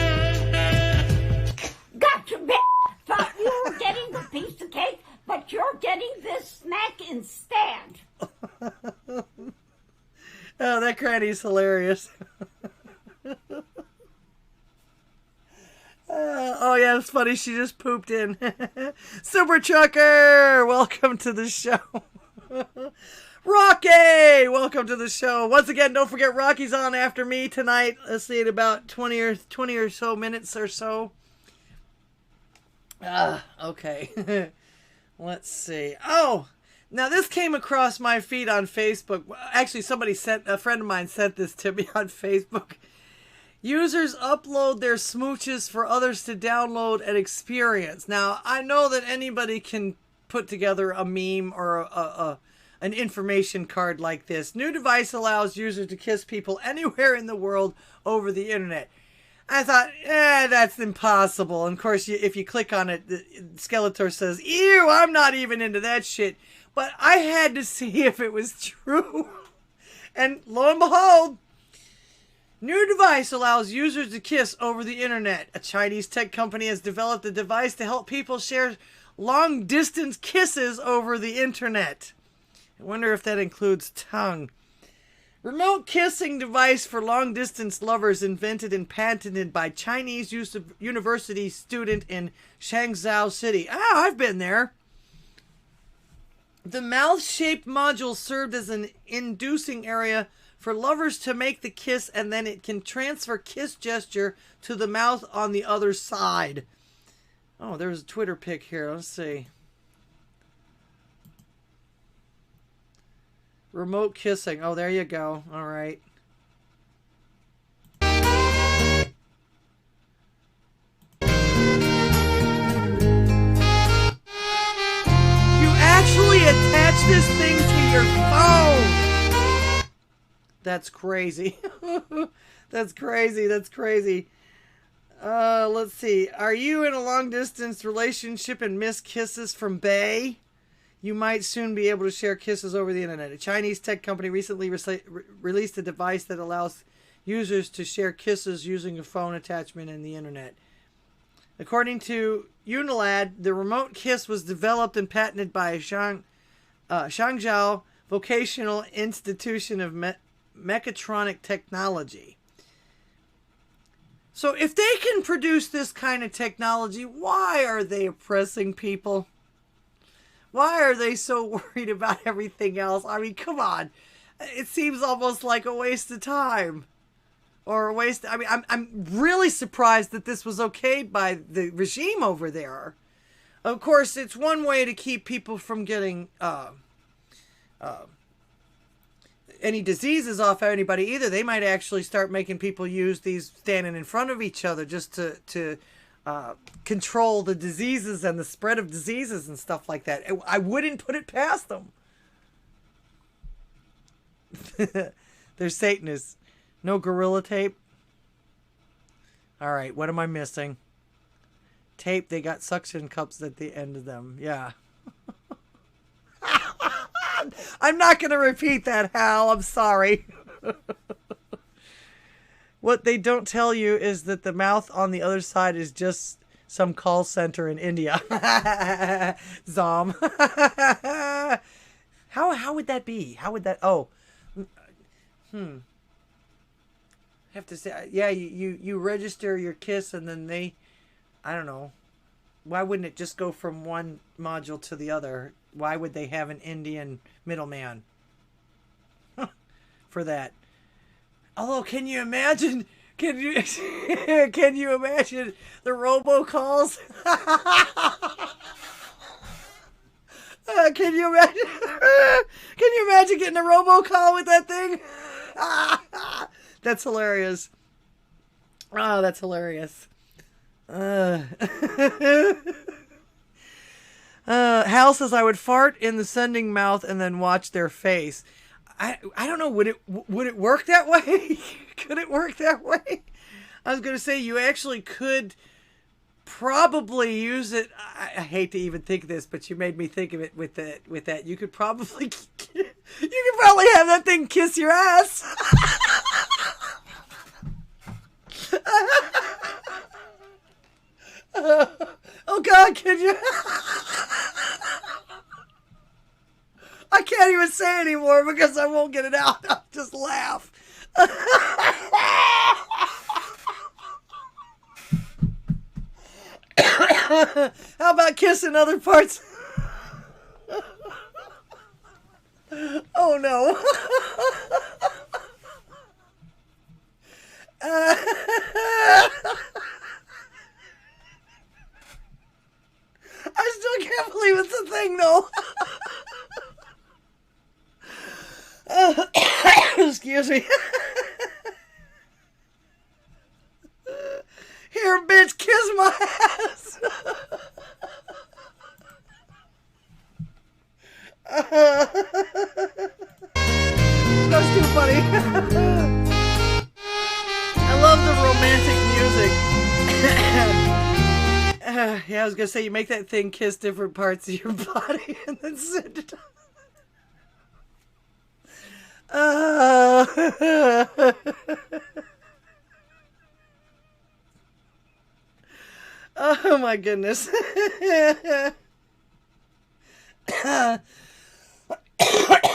Speaker 18: Gotcha, bitch! Thought you were getting the piece of cake, but you're getting this snack instead.
Speaker 1: Oh, that granny's hilarious. Oh yeah, it's funny. She just pooped in. Super Trucker, welcome to the show. Rocky, welcome to the show. Once again, don't forget Rocky's on after me tonight. Let's see, in about 20 or so minutes or so. Okay. Let's see. Oh, now this came across my feed on Facebook. Actually, a friend of mine sent this to me on Facebook. Users upload their smooches for others to download and experience. Now, I know that anybody can put together a meme or an information card like this. New device allows users to kiss people anywhere in the world over the internet. I thought, that's impossible. And of course, if you click on it, Skeletor says, ew, I'm not even into that shit. But I had to see if it was true. And lo and behold, new device allows users to kiss over the internet. A Chinese tech company has developed a device to help people share long-distance kisses over the internet. I wonder if that includes tongue. Remote kissing device for long-distance lovers invented and patented by Chinese university student in Shangzhou City. Oh, I've been there. The mouth-shaped module served as an inducing area for lovers to make the kiss, and then it can transfer kiss gesture to the mouth on the other side. Oh, there's a Twitter pic here. Let's see. Remote kissing. Oh, there you go. All right. You actually attach this thing to your phone. That's crazy. That's crazy. That's crazy. Let's see. Are you in a long-distance relationship and miss kisses from Bay? You might soon be able to share kisses over the internet. A Chinese tech company recently released a device that allows users to share kisses using a phone attachment in the internet. According to Unilad, the remote kiss was developed and patented by Shangzhou Vocational Institution of Mechatronic Technology. So if they can produce this kind of technology, why are they oppressing people? Why are they so worried about everything else? I mean, come on. It seems almost like a waste of time. Or a waste... I mean, I'm really surprised that this was okay by the regime over there. Of course, it's one way to keep people from getting any diseases off anybody either. They might actually start making people use these standing in front of each other just to control the diseases and the spread of diseases and stuff like that. I wouldn't put it past them. They're Satanists. No Gorilla Tape. All right, what am I missing? Tape, they got suction cups at the end of them. Yeah. I'm not going to repeat that, Hal. I'm sorry. What they don't tell you is that the mouth on the other side is just some call center in India. Zom. How would that be? How would that... Oh. I have to say... Yeah, you register your kiss and then they... I don't know. Why wouldn't it just go from one module to the other? Why would they have an Indian middleman for that? Although, can you imagine? Can you imagine the robocalls? Can you imagine? Can you imagine getting a robocall with that thing? That's hilarious. Oh, that's hilarious. Hal says I would fart in the sending mouth and then watch their face. I don't know. Would it work that way? Could it work that way? I was going to say you actually could probably use it. I hate to even think this, but you made me think of it with that. You could probably have that thing kiss your ass. Oh God, can you? I can't even say anymore because I won't get it out. I'll just laugh. How about kissing other parts? Oh no. I still can't believe it's a thing, though. Excuse me. Here, bitch, kiss my ass. That's too funny. I love the romantic music. Yeah, I was gonna say you make that thing kiss different parts of your body and then send it. Oh my goodness.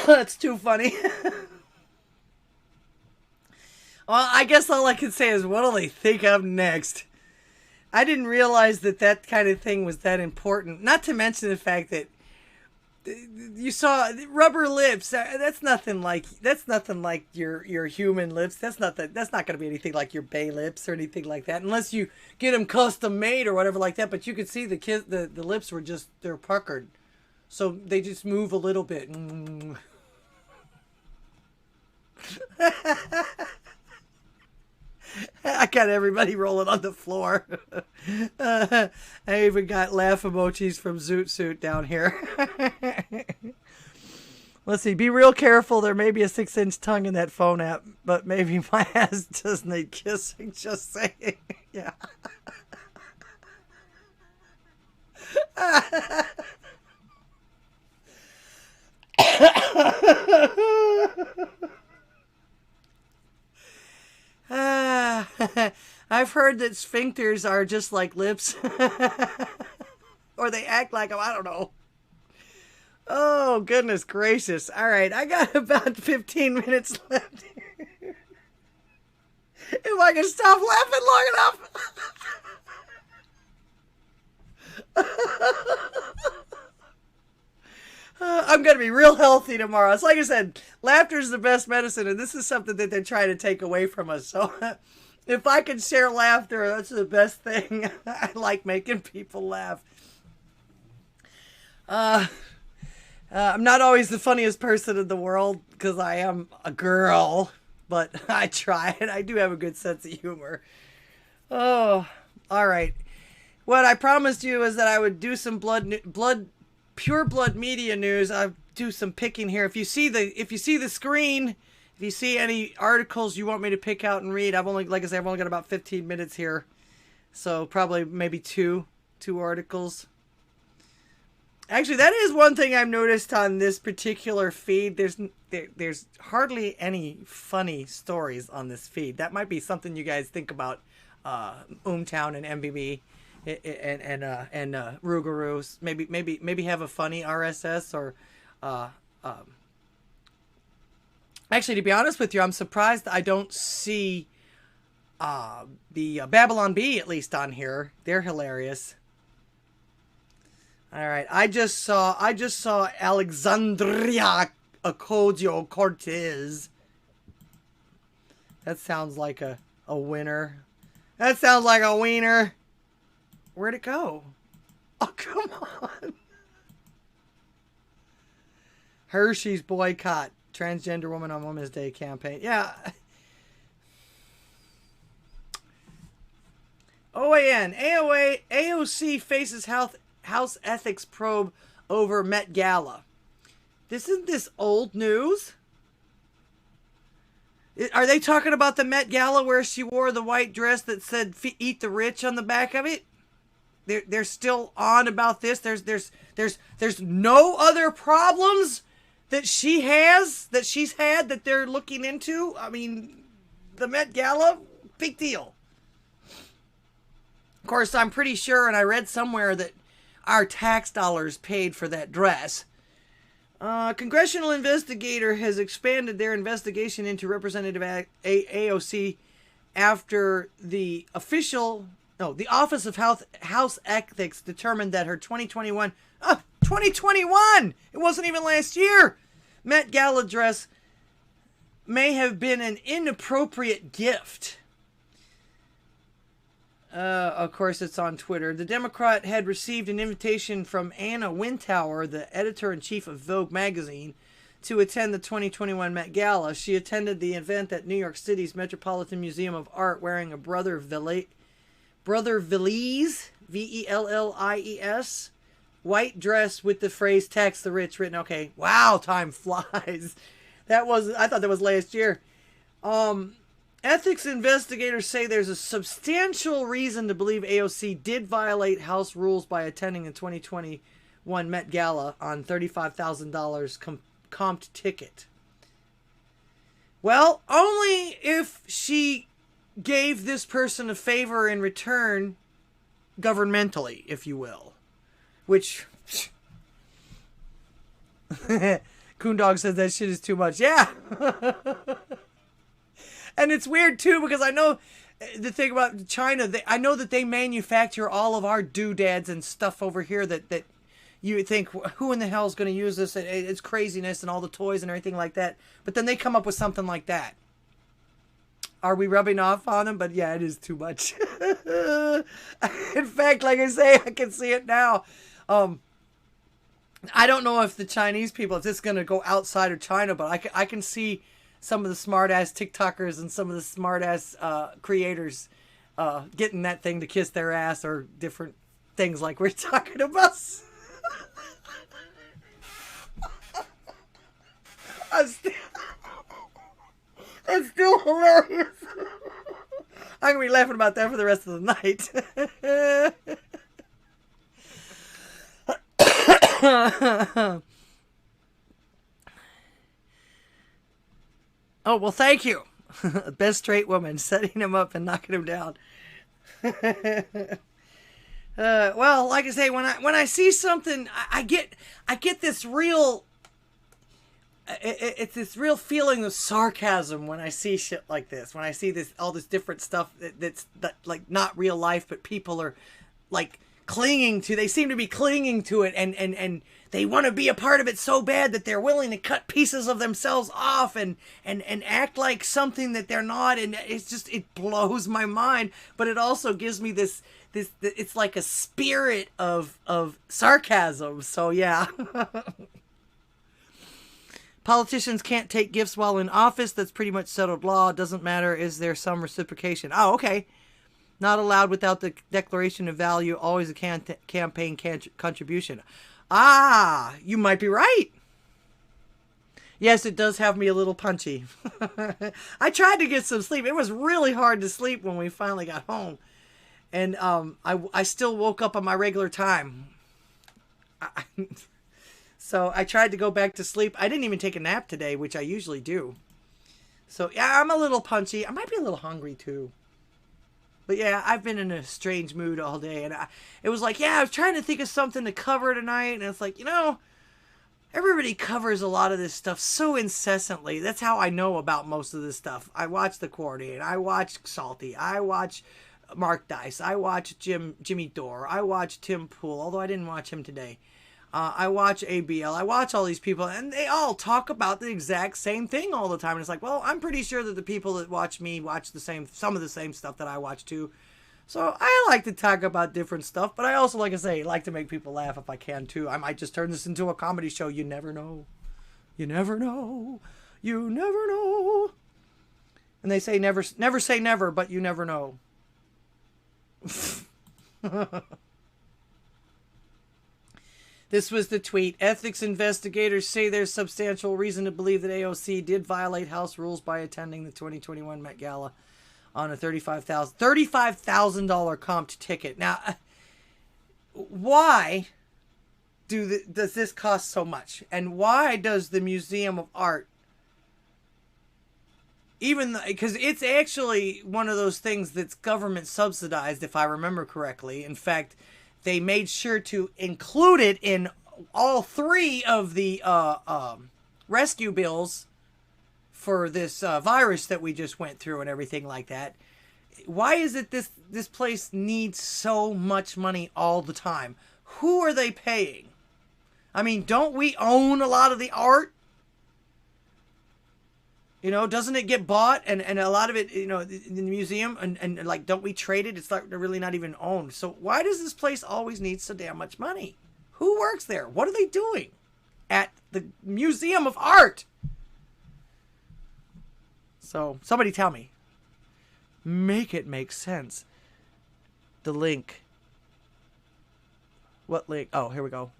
Speaker 1: That's too funny. Well, I guess all I can say is what'll they think of next? I didn't realize that kind of thing was that important. Not to mention the fact that you saw rubber lips. That's nothing like your human lips. That's not going to be anything like your bay lips or anything like that, unless you get them custom made or whatever like that. But you could see the lips were they're puckered, so they just move a little bit. I got everybody rolling on the floor. I even got laugh emojis from Zoot Suit down here. Let's see. Be real careful. There may be a 6-inch tongue in that phone app, but maybe my ass does need kissing. Just saying. Yeah. I've heard that sphincters are just like lips. Or they act like them. I don't know. Oh, goodness gracious. All right, I got about 15 minutes left here. If I can stop laughing long enough. I'm going to be real healthy tomorrow. It's like I said, laughter is the best medicine, and this is something that they're trying to take away from us. So if I can share laughter, that's the best thing. I like making people laugh. I'm not always the funniest person in the world because I am a girl, but I try and I do have a good sense of humor. Oh, all right. What I promised you is that I would do some pure blood media news. I'll do some picking here. If you see the screen, if you see any articles you want me to pick out and read, like I said, I've only got about 15 minutes here, so probably maybe two articles. Actually, that is one thing I've noticed on this particular feed. There's hardly any funny stories on this feed. That might be something you guys think about. Town and MBB and Rougarou. Maybe have a funny RSS or. Actually, to be honest with you, I'm surprised I don't see the Babylon Bee at least on here. They're hilarious. All right, I just saw Alexandria Ocasio-Cortez. That sounds like a winner. That sounds like a wiener. Where'd it go? Oh, come on. Hershey's boycott transgender woman on Women's Day campaign. Yeah. OAN, AOA, AOC faces House ethics probe over Met Gala. Isn't this old news? Are they talking about the Met Gala where she wore the white dress that said "Eat the Rich" on the back of it? They're still on about this. There's no other problems that she's had that they're looking into. I mean, the Met Gala, big deal. Of course, I'm pretty sure, and I read somewhere that our tax dollars paid for that dress. Congressional investigator has expanded their investigation into Representative AOC after the Office of House Ethics determined that her 2021, it wasn't even last year, Met Gala dress may have been an inappropriate gift. Of course, it's on Twitter. The Democrat had received an invitation from Anna Wintour, the editor-in-chief of Vogue magazine, to attend the 2021 Met Gala. She attended the event at New York City's Metropolitan Museum of Art wearing a Brother Vellies, V-E-L-L-I-E-S, white dress with the phrase "Tax the Rich" written. Okay, wow, time flies. I thought that was last year. Ethics investigators say there's a substantial reason to believe AOC did violate House rules by attending the 2021 Met Gala on $35,000 comped ticket. Well, only if she gave this person a favor in return, governmentally, if you will. Which, Coondog says that shit is too much. Yeah. And it's weird, too, because I know the thing about China, I know that they manufacture all of our doodads and stuff over here that you think, who in the hell is going to use this? It's craziness and all the toys and everything like that. But then they come up with something like that. Are we rubbing off on them? But yeah, it is too much. In fact, like I say, I can see it now. I don't know if the Chinese people, if this is going to go outside of China, but I can see some of the smart-ass TikTokers and some of the smart-ass creators getting that thing to kiss their ass or different things like we're talking about. That's still hilarious. I'm going to be laughing about that for the rest of the night. Oh, well, thank you. Best straight woman, setting him up and knocking him down. Well, like I say, when I see something, I get this real... It's this real feeling of sarcasm when I see shit like this. When I see all this different stuff that's like not real life, but people are like clinging to. They seem to be clinging to it, and they want to be a part of it so bad that they're willing to cut pieces of themselves off and act like something that they're not. And it blows my mind. But it also gives me this. It's like a spirit of sarcasm. So yeah. Politicians can't take gifts while in office. That's pretty much settled law. Doesn't matter. Is there some reciprocation? Oh, okay. Not allowed without the declaration of value. Always a campaign contribution. Ah, you might be right. Yes, it does have me a little punchy. I tried to get some sleep. It was really hard to sleep when we finally got home. And I still woke up on my regular time. So I tried to go back to sleep. I didn't even take a nap today, which I usually do. So yeah, I'm a little punchy. I might be a little hungry too. But yeah, I've been in a strange mood all day. And it was like, yeah, I was trying to think of something to cover tonight. And it's like, everybody covers a lot of this stuff so incessantly. That's how I know about most of this stuff. I watch The Coordinate. I watch Salty. I watch Mark Dice. I watch Jimmy Dore. I watch Tim Pool, although I didn't watch him today. I watch ABL. I watch all these people, and they all talk about the exact same thing all the time. And it's like, well, I'm pretty sure that the people that watch me watch some of the same stuff that I watch too. So I like to talk about different stuff, but I also, like I say, like to make people laugh if I can too. I might just turn this into a comedy show. You never know. You never know. You never know. And they say never say never, but you never know. This was the tweet. Ethics investigators say there's substantial reason to believe that AOC did violate House rules by attending the 2021 Met Gala on a $35,000 comped ticket. Now, why does this cost so much? And why does the Museum of Art, because it's actually one of those things that's government subsidized, if I remember correctly. In fact, they made sure to include it in all three of the rescue bills for this virus that we just went through and everything like that. Why is it this place needs so much money all the time? Who are they paying? I mean, don't we own a lot of the art? Doesn't it get bought and a lot of it, in the museum and like, don't we trade it? It's like they're really not even owned. So why does this place always need so damn much money? Who works there? What are they doing at the Museum of Art? So somebody tell me. Make it make sense. The link. What link? Oh, here we go.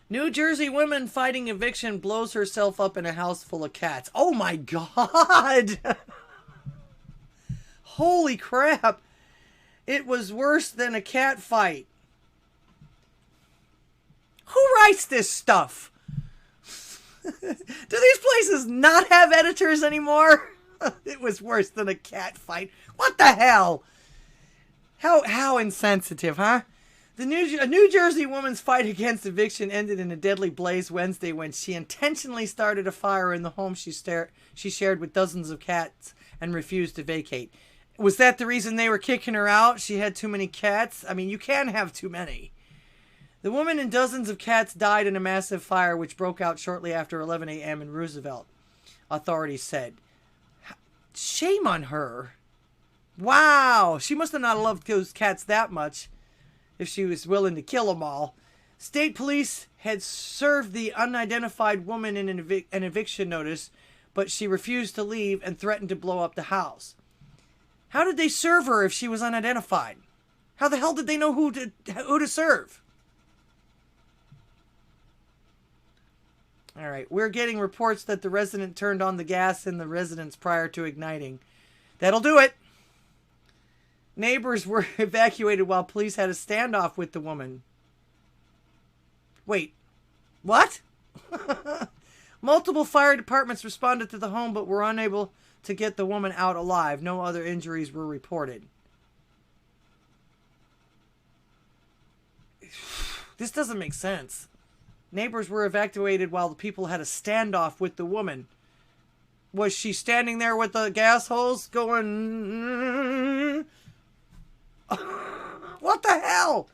Speaker 1: New Jersey woman fighting eviction blows herself up in a house full of cats. Oh my God! Holy crap! It was worse than a cat fight. Who writes this stuff? Do these places not have editors anymore? It was worse than a cat fight. What the hell? How insensitive, huh? A New Jersey woman's fight against eviction ended in a deadly blaze Wednesday when she intentionally started a fire in the home she shared with dozens of cats and refused to vacate. Was that the reason they were kicking her out? She had too many cats? I mean, you can have too many. The woman and dozens of cats died in a massive fire which broke out shortly after 11 a.m. in Roosevelt, authorities said. Shame on her. Wow, she must have not loved those cats that much if she was willing to kill them all. State police had served the unidentified woman an eviction notice, but she refused to leave and threatened to blow up the house. How did they serve her if she was unidentified? How the hell did they know who to serve? All right. We're getting reports that the resident turned on the gas in the residence prior to igniting. That'll do it. Neighbors were evacuated while police had a standoff with the woman. Wait. What? Multiple fire departments responded to the home but were unable to get the woman out alive. No other injuries were reported. This doesn't make sense. Neighbors were evacuated while the people had a standoff with the woman. Was she standing there with the gas hose going... What the hell?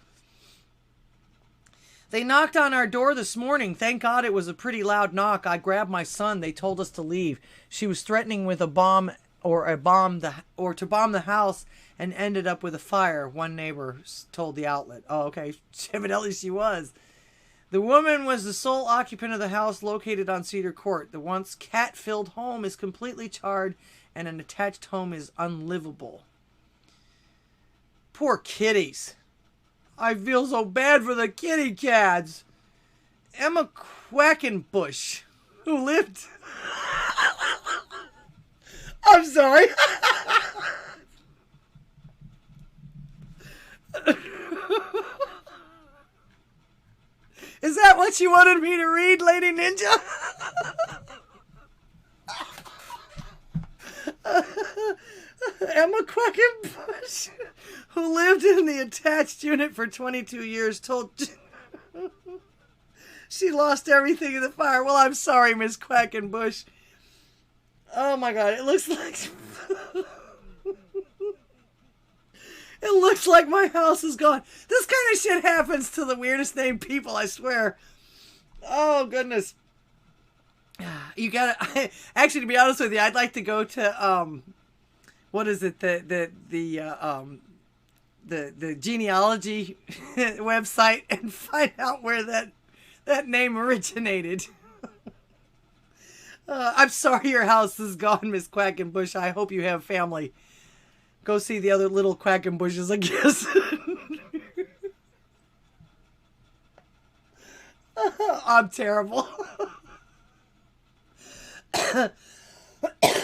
Speaker 1: They knocked on our door this morning. Thank God it was a pretty loud knock. I grabbed my son. They told us to leave. She was threatening with a bomb or to bomb the house and ended up with a fire, one neighbor told the outlet. Oh, okay. Evidently she was. The woman was the sole occupant of the house located on Cedar Court. The once cat-filled home is completely charred and an attached home is unlivable. Poor kitties. I feel so bad for the kitty cats. Emma Quackenbush, who lived... I'm sorry. Is that what you wanted me to read, Lady Ninja? Emma Quackenbush, who lived in the attached unit for 22 years, told she lost everything in the fire. Well, I'm sorry, Miss Quackenbush. Oh my God, it looks like... It looks like my house is gone. This kind of shit happens to the weirdest named people, I swear. Oh, goodness. You gotta... Actually, to be honest with you, I'd like to go to, what is it? The genealogy website and find out where that name originated. I'm sorry your house is gone, Miss Quackenbush. I hope you have family. Go see the other little Quackenbushes, I guess. I'm terrible.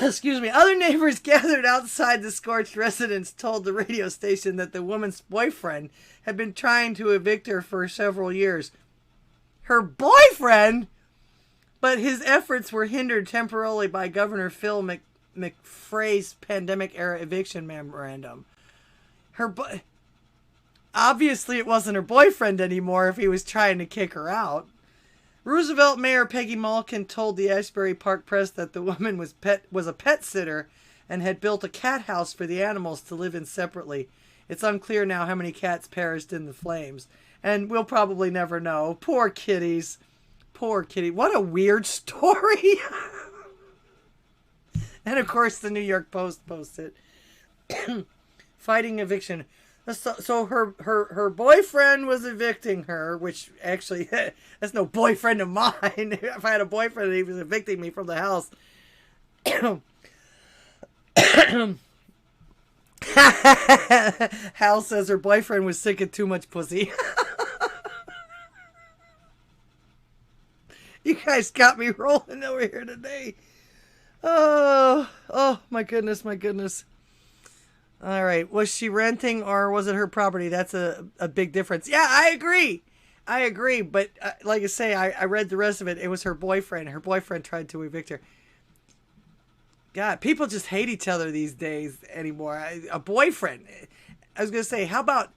Speaker 1: Excuse me. Other neighbors gathered outside the scorched residence told the radio station that the woman's boyfriend had been trying to evict her for several years. Her boyfriend? But his efforts were hindered temporarily by Governor Phil McFray's pandemic-era eviction memorandum. Obviously, it wasn't her boyfriend anymore if he was trying to kick her out. Roosevelt Mayor Peggy Malkin told the Ashbury Park Press that the woman was a pet sitter and had built a cat house for the animals to live in separately. It's unclear now how many cats perished in the flames, and we'll probably never know. Poor kitties. Poor kitty. What a weird story. And of course, the New York Post posted fighting eviction. So her boyfriend was evicting her, which actually that's no boyfriend of mine. If I had a boyfriend, he was evicting me from the house. Hal says her boyfriend was sick of too much pussy. You guys got me rolling over here today. Oh, my goodness, my goodness. All right. Was she renting or was it her property? That's a big difference. Yeah, I agree. But like I say, I read the rest of it. It was her boyfriend. Her boyfriend tried to evict her. God, people just hate each other these days anymore. A boyfriend. I was going to say, how about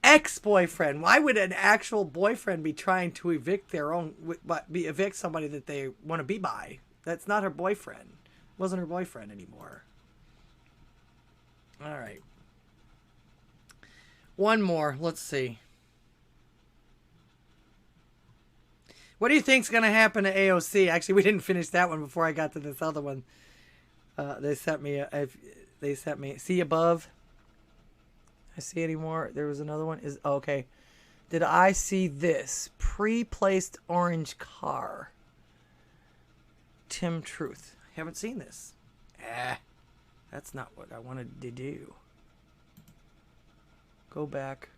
Speaker 1: ex-boyfriend? Why would an actual boyfriend be trying to evict evict somebody that they want to be by? That's not her boyfriend. Wasn't her boyfriend anymore. All right. One more. Let's see. What do you think's going to happen to AOC? Actually, we didn't finish that one before I got to this other one. They sent me. See above. I see any more? There was another one. Okay. Did I see this pre-placed orange car? Tim Truth. I haven't seen this. That's not what I wanted to do. Go back.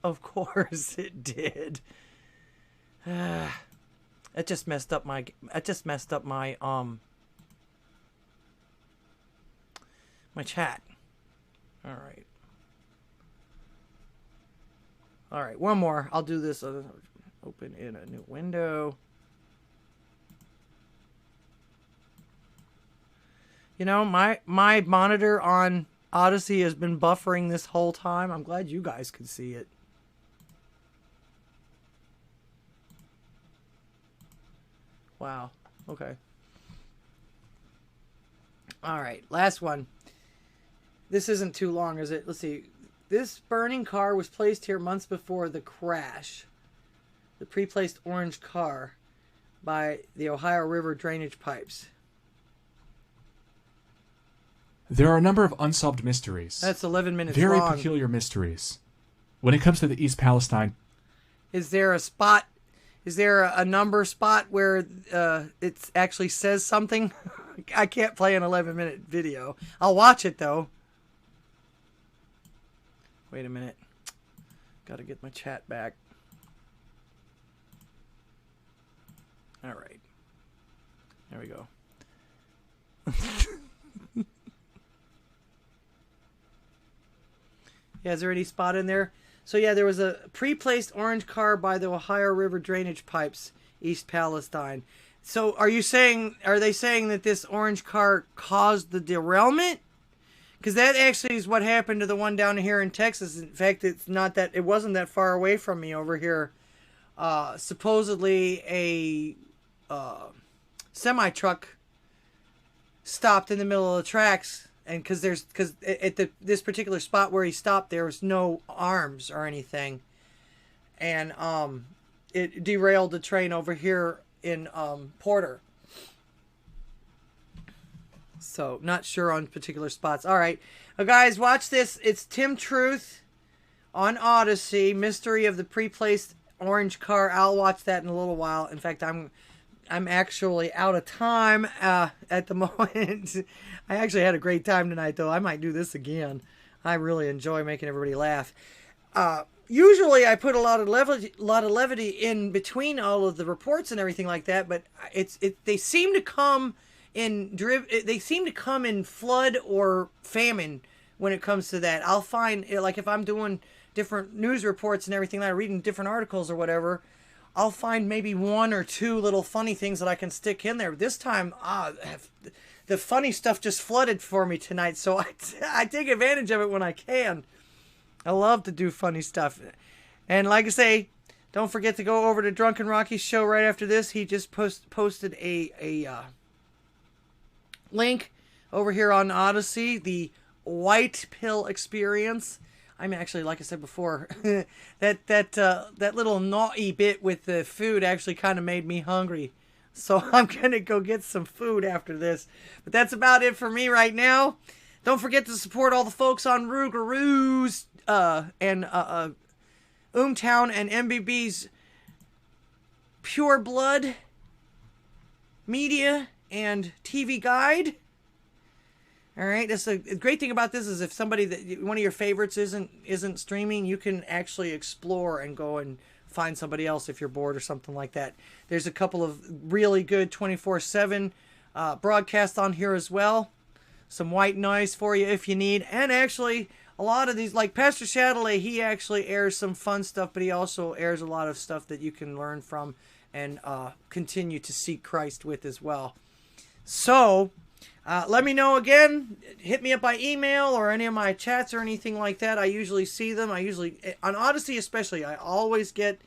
Speaker 1: Of course it did. It just messed up my my chat. All right, one more. I'll do this. Open in a new window. You know, my monitor on Odysee has been buffering this whole time. I'm glad you guys could see it. Wow. Okay. All right, last one. This isn't too long, is it? Let's see. This burning car was placed here months before the crash. The pre-placed orange car by the Ohio River drainage pipes.
Speaker 19: There are a number of unsolved mysteries.
Speaker 1: That's 11 minutes
Speaker 19: Very
Speaker 1: long.
Speaker 19: peculiar mysteries. When it comes to the East Palestine...
Speaker 1: Is there a spot? Is there a number spot where it actually says something? I can't play an 11-minute video. I'll watch it, though. Wait a minute. Got to get my chat back. All right. There we go. Yeah, is there any spot in there? So yeah, there was a pre-placed orange car by the Ohio River drainage pipes, East Palestine. So are they saying that this orange car caused the derailment? Because that actually is what happened to the one down here in Texas. In fact, it wasn't that far away from me over here. Supposedly a semi-truck stopped in the middle of the tracks, and because at this particular spot where he stopped, there was no arms or anything, and it derailed the train over here in Porter. So not sure on particular spots. All right, guys, watch this. It's Tim Truth on Odysee, Mystery of the Pre-Placed Orange Car. I'll watch that in a little while. In fact, I'm actually out of time at the moment. I actually had a great time tonight, though. I might do this again. I really enjoy making everybody laugh. Usually, I put a lot of levity in between all of the reports and everything like that, but they seem to come in flood or famine when it comes to that. I'll find, like, if I'm doing different news reports and everything, like reading different articles or whatever, I'll find maybe one or two little funny things that I can stick in there. This time, the funny stuff just flooded for me tonight, so I take advantage of it when I can. I love to do funny stuff. And like I say, don't forget to go over to Drunken Rocky's show right after this. He just posted a link over here on Odysee, the White Pill Experience. I'm actually, like I said before, that little naughty bit with the food actually kind of made me hungry. So I'm going to go get some food after this. But that's about it for me right now. Don't forget to support all the folks on Rougaroo's and Oomtown and MBB's Pure Blood Media and TV Guide. All right, that's the great thing about this is if one of your favorites isn't streaming, you can actually explore and go and find somebody else if you're bored or something like that. There's a couple of really good 24/7 broadcasts on here as well. Some white noise for you if you need. And actually, a lot of these, like Pastor Shadley, he actually airs some fun stuff, but he also airs a lot of stuff that you can learn from and continue to seek Christ with as well. So, let me know again. Hit me up by email or any of my chats or anything like that. I usually see them. On Odysee especially, I always get,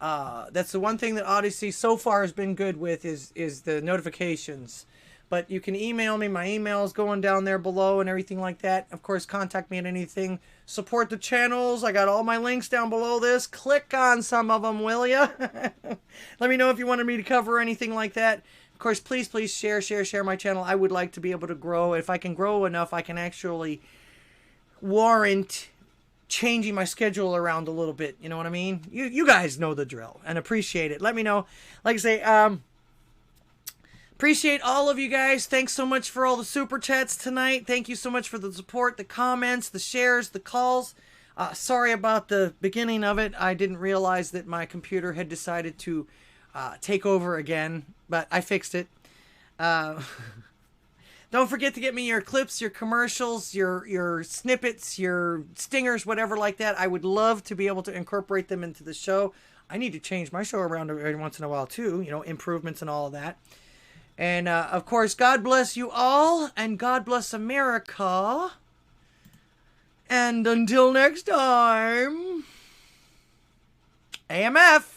Speaker 1: that's the one thing that Odysee so far has been good with is the notifications. But you can email me. My email is going down there below and everything like that. Of course, contact me at anything. Support the channels. I got all my links down below this. Click on some of them, will ya? Let me know if you wanted me to cover anything like that. Of course, please share my channel. I would like to be able to grow. If I can grow enough, I can actually warrant changing my schedule around a little bit. You know what I mean? You guys know the drill and appreciate it. Let me know. Like I say, appreciate all of you guys. Thanks so much for all the super chats tonight. Thank you so much for the support, the comments, the shares, the calls. Sorry about the beginning of it. I didn't realize that my computer had decided to take over again, but I fixed it. Don't forget to get me your clips, your commercials, your snippets, your stingers, whatever like that. I would love to be able to incorporate them into the show. I need to change my show around every once in a while too, you know, improvements and all of that. And of course, God bless you all, and God bless America. And until next time, AMF.